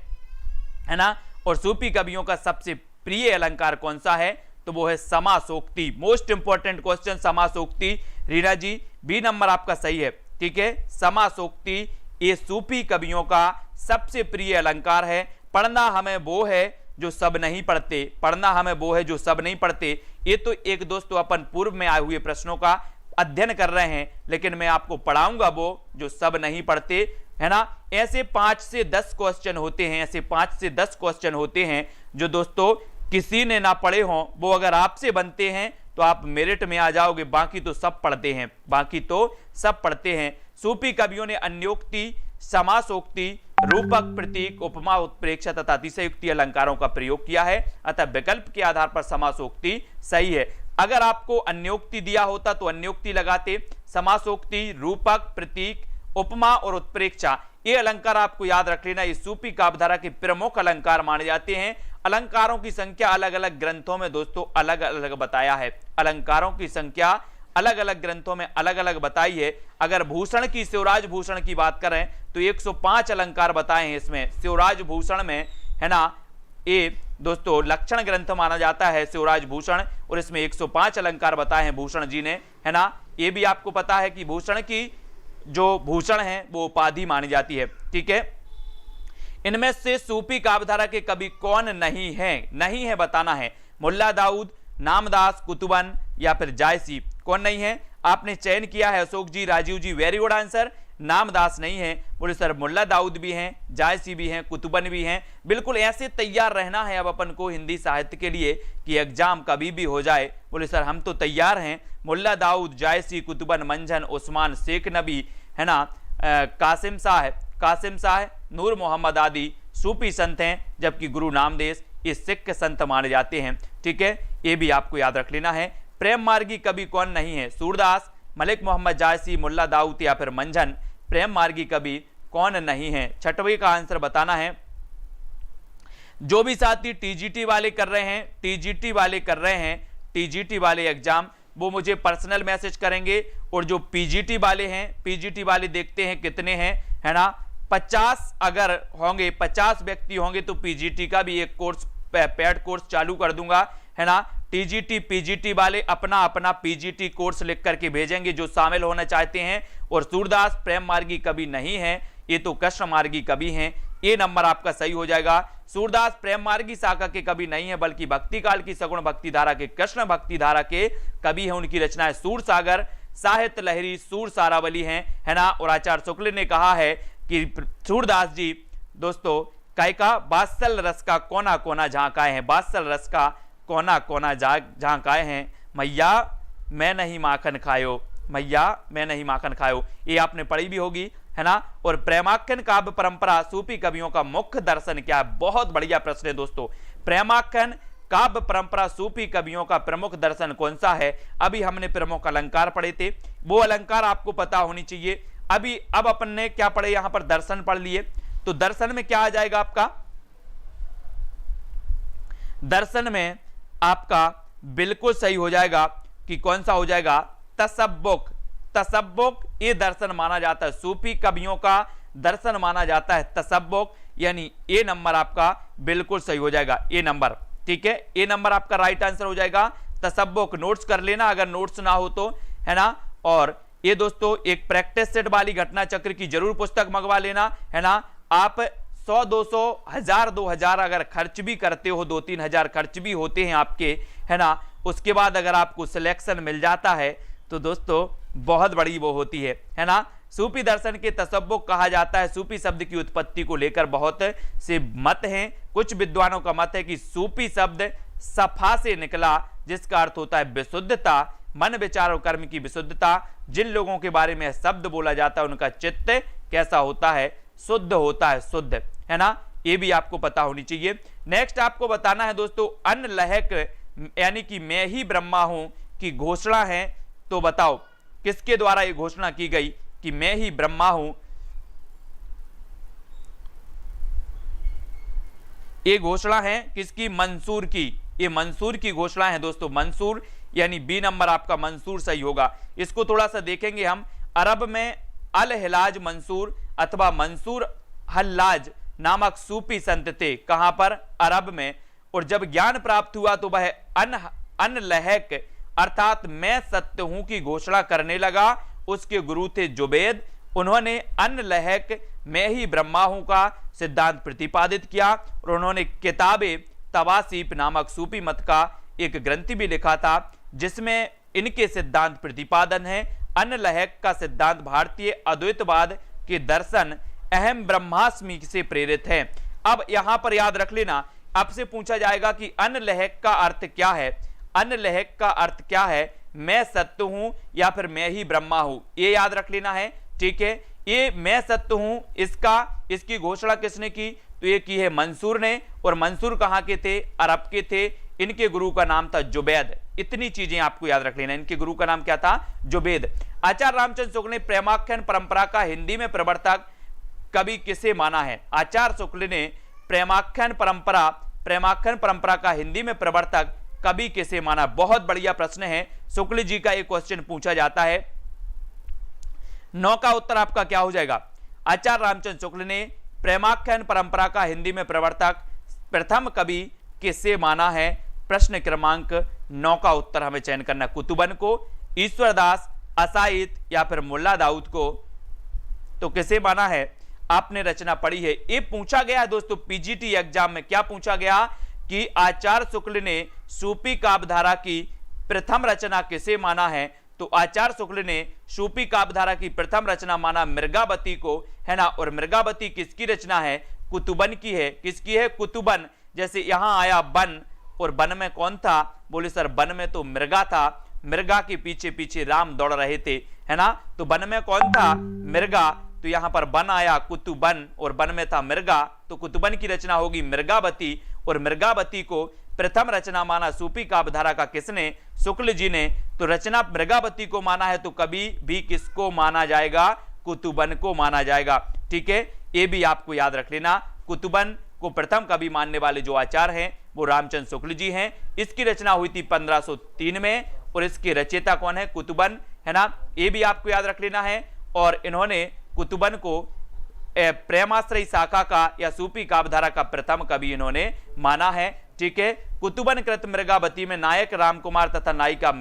Speaker 1: ना। और सूफी कवियों का सबसे प्रिय अलंकार कौन सा है? तो वो है समासोक्ति। मोस्ट इंपॉर्टेंट क्वेश्चन समासोक्ति। रीना जी बी नंबर आपका सही है। ठीक है, समासोक्ति ये सूफी कवियों का सबसे प्रिय अलंकार है। पढ़ना हमें वो है जो सब नहीं पढ़ते, पढ़ना हमें वो है जो सब नहीं पढ़ते। ये तो एक दोस्तों अपन पूर्व में आए हुए प्रश्नों का अध्ययन कर रहे हैं, लेकिन मैं आपको पढ़ाऊंगा वो जो सब नहीं पढ़ते, है ना। ऐसे 5 से 10 क्वेश्चन होते हैं, ऐसे 5 से 10 क्वेश्चन होते हैं जो दोस्तों किसी ने ना पढ़े हों, वो अगर आपसे बनते हैं तो आप मेरिट में आ जाओगे। बाकी तो सब पढ़ते हैं, बाकी तो सब पढ़ते हैं। सूफी कवियों ने अन्योक्ति, समासोक्ति, रूपक, प्रतीक, उपमा, उत्प्रेक्षा तथा अतिशयोक्ति अलंकारों का प्रयोग किया है। अतः विकल्प के आधार पर समासोक्ति सही है। अगर आपको अन्योक्ति दिया होता तो अन्योक्ति लगाते। समासोक्ति, रूपक, प्रतीक, उपमा और उत्प्रेक्षा ये अलंकार आपको याद रख लेना। ये सूफी काव्यधारा के प्रमुख अलंकार माने जाते हैं। अलंकारों की संख्या अलग अलग ग्रंथों में दोस्तों अलग अलग बताया है। अलंकारों की संख्या अलग अलग ग्रंथों में अलग अलग बताई है। अगर भूषण की, शिवराज भूषण की बात करें तो 105 अलंकार बताए हैं इसमें। शिवराज भूषण में, है ना, ये दोस्तों लक्षण ग्रंथ माना जाता है शिवराज भूषण, और इसमें 105 अलंकार बताए हैं भूषण जी ने, है ना। ये भी आपको पता है कि भूषण की जो भूषण है वो उपाधि मानी जाती है। ठीक है, इनमें से सूफी काव्यधारा के कवि कौन नहीं है बताना है। मुल्ला दाऊद, नामदास, कुतुबन या फिर जायसी। कौन नहीं है? आपने चयन किया है अशोक जी, राजीव जी, वेरी गुड आंसर। नामदास नहीं है। बोले सर मुल्ला दाऊद भी हैं, जायसी भी हैं, कुतुबन भी हैं। बिल्कुल ऐसे तैयार रहना है अब अपन को हिंदी साहित्य के लिए कि एग्जाम कभी भी हो जाए। बोले सर हम तो तैयार हैं। मुल्ला दाऊद, जायसी, कुतुबन, मंझन, उस्मान, शेख नबी, है ना, कासिम शाह, नूर मोहम्मद आदि सूफी संत हैं, जबकि गुरु नामदेव ये सिख संत माने जाते हैं। ठीक है, ये भी आपको याद रख लेना है। प्रेम मार्गी कवि कौन नहीं है? सूरदास, मलिक मोहम्मद जायसी, मुल्ला दाऊद या फिर मंझन। प्रेम मार्गी कवि कौन नहीं है? छठवें का आंसर बताना है। जो भी साथी टीजीटी वाले कर रहे हैं, टीजीटी वाले एग्जाम वो मुझे पर्सनल मैसेज करेंगे। और जो पीजीटी वाले हैं, पीजीटी वाले देखते हैं कितने हैं, है ना, 50 अगर होंगे, 50 व्यक्ति होंगे तो पीजीटी का भी एक कोर्स, पेड कोर्स चालू कर दूंगा, है ना। टीजीटी पीजीटी वाले अपना अपना पीजीटी कोर्स लिख करके भेजेंगे जो शामिल होना चाहते हैं। और सूरदास प्रेम मार्गी कवि नहीं है, ये तो कृष्ण मार्गी कवि हैं। ये नंबर आपका सही हो जाएगा। सूरदास प्रेम मार्गी शाखा के कवि नहीं है, बल्कि भक्ति काल की सगुण भक्ति धारा के, कृष्ण भक्ति धारा के कवि हैं। उनकी रचनाएं सूर सागर, साहित्य लहरी, सूर सारावली हैं, है ना। और आचार्य शुक्ल ने कहा है कि सूरदास जी दोस्तों काय का बात्सल रस का कोना कोना झांकाए हैं, बात्सल रस का कोना कोना झांकाए हैं। मैया मैं नहीं माखन खायो, मैया मैं नहीं माखन खायो, ये आपने पढ़ी भी होगी, है ना। और प्रेमाख्यान काव्य परंपरा सूफी कवियों का मुख्य दर्शन क्या है? बहुत बढ़िया प्रश्न है दोस्तों। प्रेमाख्यान काव्य परंपरा सूफी कवियों का प्रमुख दर्शन कौन सा है? अभी हमने प्रमुख अलंकार पढ़े थे, वो अलंकार आपको पता होनी चाहिए। अब अपन ने क्या पढ़े? यहां पर दर्शन पढ़ लिए। तो दर्शन में क्या आ जाएगा आपका? दर्शन में आपका बिल्कुल सही हो जाएगा कि कौन सा हो जाएगा? तसब्बुक। तसब्बुक ये दर्शन माना जाता है, सूफी कवियों का दर्शन माना जाता है तसब्बुक, यानी ए नंबर आपका बिल्कुल सही हो जाएगा, ए नंबर। ठीक है, ए नंबर आपका राइट आंसर हो जाएगा तसब्बुक। नोट्स कर लेना अगर नोट्स ना हो तो, है ना। और ये दोस्तों एक प्रैक्टिस सेट वाली घटना चक्र की जरूर पुस्तक मंगवा लेना, है ना। आप 100, 200, 1000, 2000 अगर खर्च भी करते हो, 2-3 हजार खर्च भी होते हैं आपके, है ना, उसके बाद अगर आपको सिलेक्शन मिल जाता है तो दोस्तों बहुत बड़ी वो होती है ना। सूफी दर्शन के तसब्बुक कहा जाता है। सूफी शब्द की उत्पत्ति को लेकर बहुत से मत हैं। कुछ विद्वानों का मत है कि सूफी शब्द सफा से निकला, जिसका अर्थ होता है विशुद्धता, मन विचार और कर्म की विशुद्धता। जिन लोगों के बारे में शब्द बोला जाता है उनका चित्त कैसा होता है? शुद्ध होता है, शुद्ध, है ना। ये भी आपको पता होनी चाहिए। नेक्स्ट आपको बताना है दोस्तों अन्न लहक यानी कि मैं ही ब्रह्मा हूं की घोषणा है। तो बताओ किसके द्वारा ये घोषणा की गई कि मैं ही ब्रह्मा हूं? ये घोषणा है किसकी? मंसूर की। ये मंसूर की घोषणा है दोस्तों, मंसूर, यानी बी नंबर आपका मंसूर सही होगा। इसको थोड़ा सा देखेंगे हम। अरब में अल हिलाज मंसूर अथवा मंसूर हल्लाज नामक सूफी संत थे। कहां पर? अरब में। और जब ज्ञान प्राप्त हुआ तो वह अन लहक अर्थात मैं सत्य हूं की घोषणा करने लगा। उसके गुरु थे जुबैद। उन्होंने अन लहक मैं ही ब्रह्मा हूं का सिद्धांत प्रतिपादित किया और उन्होंने किताबे तवासीफ नामक सूफी मत का एक ग्रंथ भी लिखा था जिसमें इनके सिद्धांत प्रतिपादन है। अन लहक का सिद्धांत भारतीय अद्वैतवाद के दर्शन अहम ब्रह्मास्मि से प्रेरित है। अब यहां पर याद रख लेना, आपसे पूछा जाएगा कि अन लहक का अर्थ क्या है? अन लहक का अर्थ क्या है? मैं सत्य हूं या फिर मैं ही ब्रह्मा हूं, ये याद रख लेना है। ठीक है, ये मैं सत्य हूं इसकी घोषणा किसने की? तो ये की है मंसूर ने। और मंसूर कहां के थे? अरब के थे। इनके गुरु का नाम था जुबैद। इतनी चीजें आपको याद रख लेना। इनके गुरु का नाम क्या था? जुबैद। आचार्य रामचंद्र शुक्ल ने प्रेमाख्यान परंपरा का हिंदी में प्रवर्तक कवि किसे माना है? आचार्य शुक्ल ने प्रेमाख्यान परंपरा का हिंदी में प्रवर्तक कवि किसे माना? बहुत बढ़िया प्रश्न है। शुक्ल जी का एक क्वेश्चन पूछा जाता है। 9 का उत्तर आपका क्या हो जाएगा? आचार्य रामचंद्र शुक्ल ने प्रेमाख्यान परंपरा का हिंदी में प्रवर्तक प्रथम कवि किसे माना है? प्रश्न क्रमांक 9 का उत्तर हमें चयन करना। कुतुबन को, ईश्वरदास, असाइद या फिर मुल्ला दाऊद को। तो किसे माना है? आपने रचना पढ़ी है। ये पूछा गया दोस्तों पीजीटी एग्जाम में। क्या पूछा गया कि आचार्य शुक्ल ने सूफी काव्यधारा की प्रथम रचना किसे माना है? तो आचार्य शुक्ल ने सूफी काव्यधारा की प्रथम रचना माना मृगावती को, है ना। और मृगावती किसकी रचना है? कुतुबन की है। किसकी है? कुतुबन। जैसे यहां आया वन, और वन में कौन था? बोले सर वन में तो मृगा था, मृगा के पीछे पीछे राम दौड़ रहे थे, है ना। तो वन में कौन था? मृगा। तो यहां पर वन आया कुतुबन और वन में था मृगा, तो कुतुबन की रचना होगी मृगावती। और मृगावती को प्रथम रचना माना सूफी काव्यधारा का किसने? शुक्ल जी ने। तो रचना मृगावती को माना है तो कभी भी किसको माना जाएगा? कुतुबन को माना जाएगा। ठीक है, ये भी आपको याद रख लेना। कुतुबन को प्रथम कवि मानने वाले जो आचार्य हैं वो रामचंद्र शुक्ल जी हैं। इसकी रचना हुई थी 1503 में और इसके रचयिता कौन है? कुतुबन, है ना, ये भी आपको याद रख लेना है। और इन्होंने कुतुबन को प्रेमाश्रयी शाखा का या सूफी काव्यधारा का प्रथम कवि इन्होंने माना है। ठीक है, कुतुबन कृत मृगावती में नायक रामकुमार तथा नायिका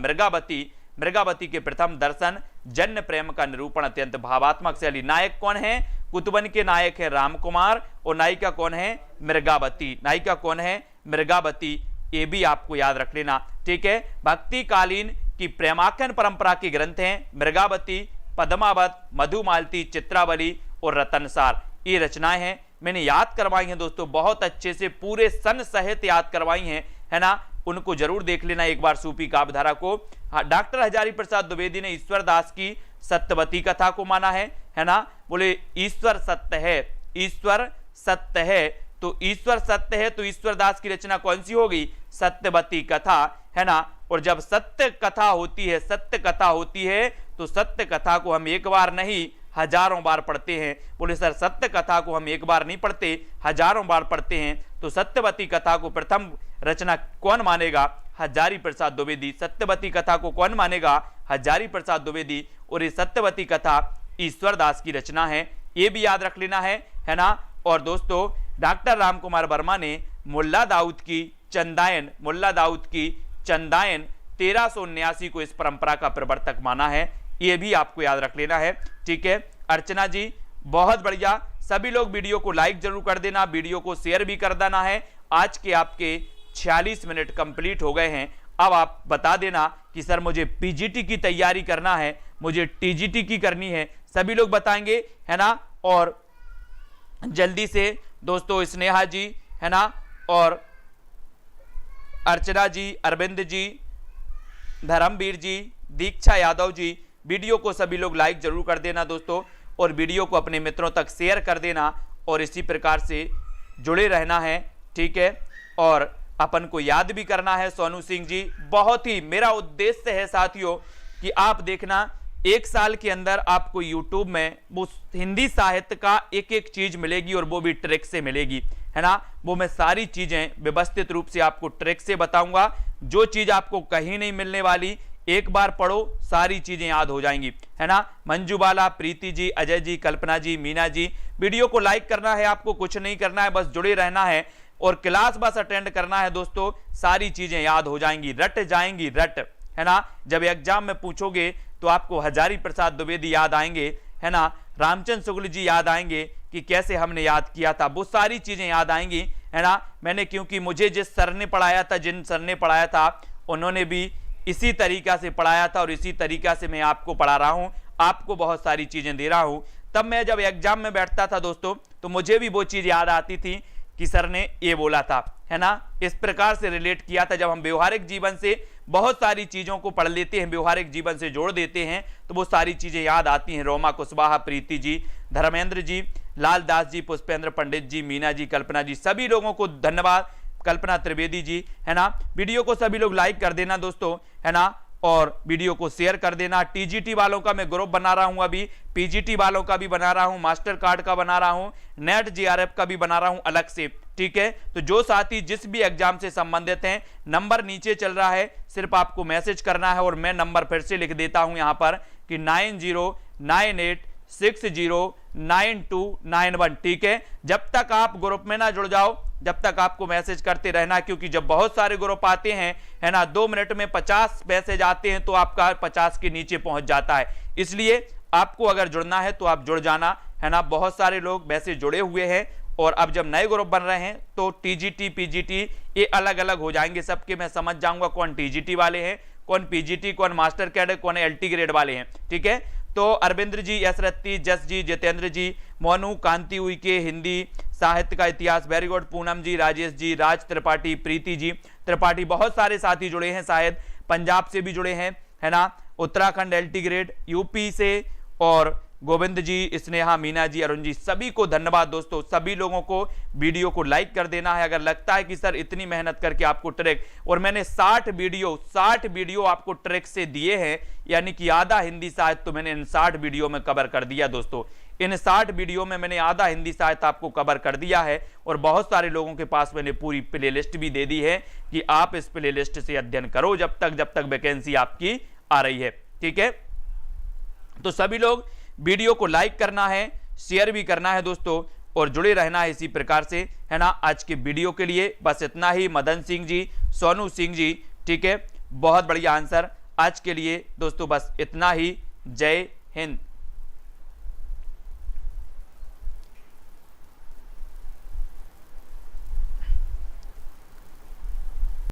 Speaker 1: मृगावती के प्रथम दर्शन जन्य प्रेम का निरूपण अत्यंत भावात्मक शैली। नायक कौन है? कुतुबन के नायक है रामकुमार और नायिका कौन है? मृगावती। नायिका कौन है? मृगावती। ये भी आपको याद रख लेना। ठीक है, भक्ति कालीन की प्रेमाख्यान परंपरा के ग्रंथ हैं मृगावती, पद्मावत, मधुमालती, चित्रावली और रतनसार। ये रचनाएं हैं, मैंने याद करवाई हैं दोस्तों, बहुत अच्छे से पूरे सन सहित याद करवाई हैं, है ना, उनको जरूर देख लेना एक बार सूफी काव्यधारा को। डॉक्टर हजारी प्रसाद द्विवेदी ने ईश्वर दास की सत्यवती कथा को माना है ना, बोले ईश्वर सत्य है, ईश्वर सत्य है, तो ईश्वर सत्य है तो ईश्वर दास की रचना कौन सी होगी? सत्यवती कथा, है ना। और जब सत्य कथा होती है, सत्य कथा होती है, तो सत्य कथा को हम एक बार नहीं हजारों बार पढ़ते हैं। बोले सर सत्य कथा को हम एक बार नहीं पढ़ते, हजारों बार पढ़ते हैं। तो सत्यवती कथा को प्रथम रचना कौन मानेगा? हजारी प्रसाद द्विवेदी। सत्यवती कथा को कौन मानेगा? हजारी प्रसाद द्विवेदी। और ये सत्यवती कथा ईश्वर दास की रचना है, ये भी याद रख लेना है ना। और दोस्तों डॉक्टर रामकुमार वर्मा ने मुल्ला दाऊद की चंदायन 1379 को इस परंपरा का प्रवर्तक माना है, ये भी आपको याद रख लेना है। ठीक है, अर्चना जी बहुत बढ़िया, सभी लोग वीडियो को लाइक जरूर कर देना, वीडियो को शेयर भी कर देना है। आज के आपके 46 मिनट कंप्लीट हो गए हैं। अब आप बता देना कि सर मुझे पीजीटी की तैयारी करना है, मुझे टीजीटी की करनी है, सभी लोग बताएंगे, है ना। और जल्दी से दोस्तों स्नेहा जी, है ना, और अर्चना जी, अरविंद जी, धर्मवीर जी, दीक्षा यादव जी, वीडियो को सभी लोग लाइक जरूर कर देना दोस्तों, और वीडियो को अपने मित्रों तक शेयर कर देना, और इसी प्रकार से जुड़े रहना है। ठीक है, और अपन को याद भी करना है। सोनू सिंह जी, बहुत ही मेरा उद्देश्य है साथियों कि आप देखना एक साल के अंदर आपको YouTube में वो हिंदी साहित्य का एक एक चीज मिलेगी, और वो भी ट्रिक से मिलेगी, है ना। वो मैं सारी चीजें व्यवस्थित रूप से आपको ट्रिक से बताऊंगा। जो चीज आपको कहीं नहीं मिलने वाली, एक बार पढ़ो सारी चीजें याद हो जाएंगी, है ना। मंजू बाला, प्रीति जी, अजय जी, कल्पना जी, मीना जी, वीडियो को लाइक करना है, आपको कुछ नहीं करना है, बस जुड़े रहना है और क्लास बस अटेंड करना है दोस्तों, सारी चीजें याद हो जाएंगी, रट जाएंगी, रट, है ना। जब एग्जाम में पूछोगे तो आपको हजारी प्रसाद द्विवेदी याद आएंगे, है ना, रामचंद्र शुक्ल जी याद आएंगे कि कैसे हमने याद किया था, वो सारी चीजें याद आएंगी, है ना। मैंने क्योंकि मुझे जिस सर ने पढ़ाया था, जिन सर ने पढ़ाया था, उन्होंने भी इसी तरीका से पढ़ाया था, और इसी तरीका से मैं आपको पढ़ा रहा हूं, आपको बहुत सारी चीजें दे रहा हूं। तब मैं जब एग्जाम में बैठता था दोस्तों, तो मुझे भी वो चीज याद आती थी कि सर ने ये बोला था, है ना। इस प्रकार से रिलेट किया था। जब हम व्यवहारिक जीवन से बहुत सारी चीजों को पढ़ लेते हैं, व्यवहारिक जीवन से जोड़ देते हैं, तो वो सारी चीजें याद आती हैं। रोमा कुशवाहा, प्रीति जी, धर्मेंद्र जी, लालदास जी, पुष्पेंद्र पंडित जी, मीना जी, कल्पना जी, सभी लोगों को धन्यवाद। कल्पना त्रिवेदी जी, है ना। वीडियो को सभी लोग लाइक कर देना दोस्तों, है ना, और वीडियो को शेयर कर देना। टीजीटी वालों का मैं ग्रुप बना रहा हूं, अभी पीजीटी वालों का भी बना रहा हूं, मास्टर कार्ड का बना रहा हूं, नेट जीआरएफ का भी बना रहा हूं अलग से। ठीक है, तो जो साथी जिस भी एग्जाम से संबंधित हैं, नंबर नीचे चल रहा है, सिर्फ आपको मैसेज करना है, और मैं नंबर फिर से लिख देता हूं यहां पर कि 9098609291। ठीक है, जब तक आप ग्रुप में ना जुड़ जाओ, जब तक आपको मैसेज करते रहना, क्योंकि जब बहुत सारे ग्रुप आते हैं, है ना, 2 मिनट में 50 मैसेज आते हैं, तो आपका 50 के नीचे पहुंच जाता है। इसलिए आपको अगर जुड़ना है तो आप जुड़ जाना, है ना। बहुत सारे लोग वैसे जुड़े हुए हैं, और अब जब नए ग्रुप बन रहे हैं तो टीजीटी पीजीटी ये अलग अलग हो जाएंगे सबके। मैं समझ जाऊंगा कौन टीजीटी वाले हैं, कौन पीजीटी, कौन मास्टर कैडर, कौन एलटी ग्रेड वाले हैं। ठीक है, तो अरविंद्र जी, यशरत्ती, जस जी, जितेंद्र जी, मोनू, कांति उइके, हिंदी साहित्य का इतिहास, वेरी गुड। पूनम जी, राजेश जी, राज त्रिपाठी, प्रीति जी त्रिपाठी, बहुत सारे साथी जुड़े हैं, शायद पंजाब से भी जुड़े हैं, है ना। उत्तराखंड एलटी ग्रेड, यूपी से, और गोविंद जी, स्नेहा, मीना जी, अरुण जी, सभी को धन्यवाद दोस्तों। सभी लोगों को वीडियो को लाइक कर देना है अगर लगता है कि सर इतनी मेहनत करके आपको ट्रैक, और मैंने 60 वीडियो आपको ट्रैक से दिए हैं, यानी कि आधा हिंदी साहित्य तो मैंने इन 60 वीडियो में कवर कर दिया दोस्तों। इन 60 वीडियो में मैंने आधा हिंदी साहित्य आपको कवर कर दिया है, और बहुत सारे लोगों के पास मैंने पूरी प्लेलिस्ट भी दे दी है कि आप इस प्लेलिस्ट से अध्ययन करो जब तक वैकेंसी आपकी आ रही है। ठीक है, तो सभी लोग वीडियो को लाइक करना है, शेयर भी करना है दोस्तों, और जुड़े रहना है इसी प्रकार से, है ना। आज के वीडियो के लिए बस इतना ही। मदन सिंह जी, सोनू सिंह जी, ठीक है, बहुत बढ़िया आंसर। आज के लिए दोस्तों बस इतना ही। जय हिंद।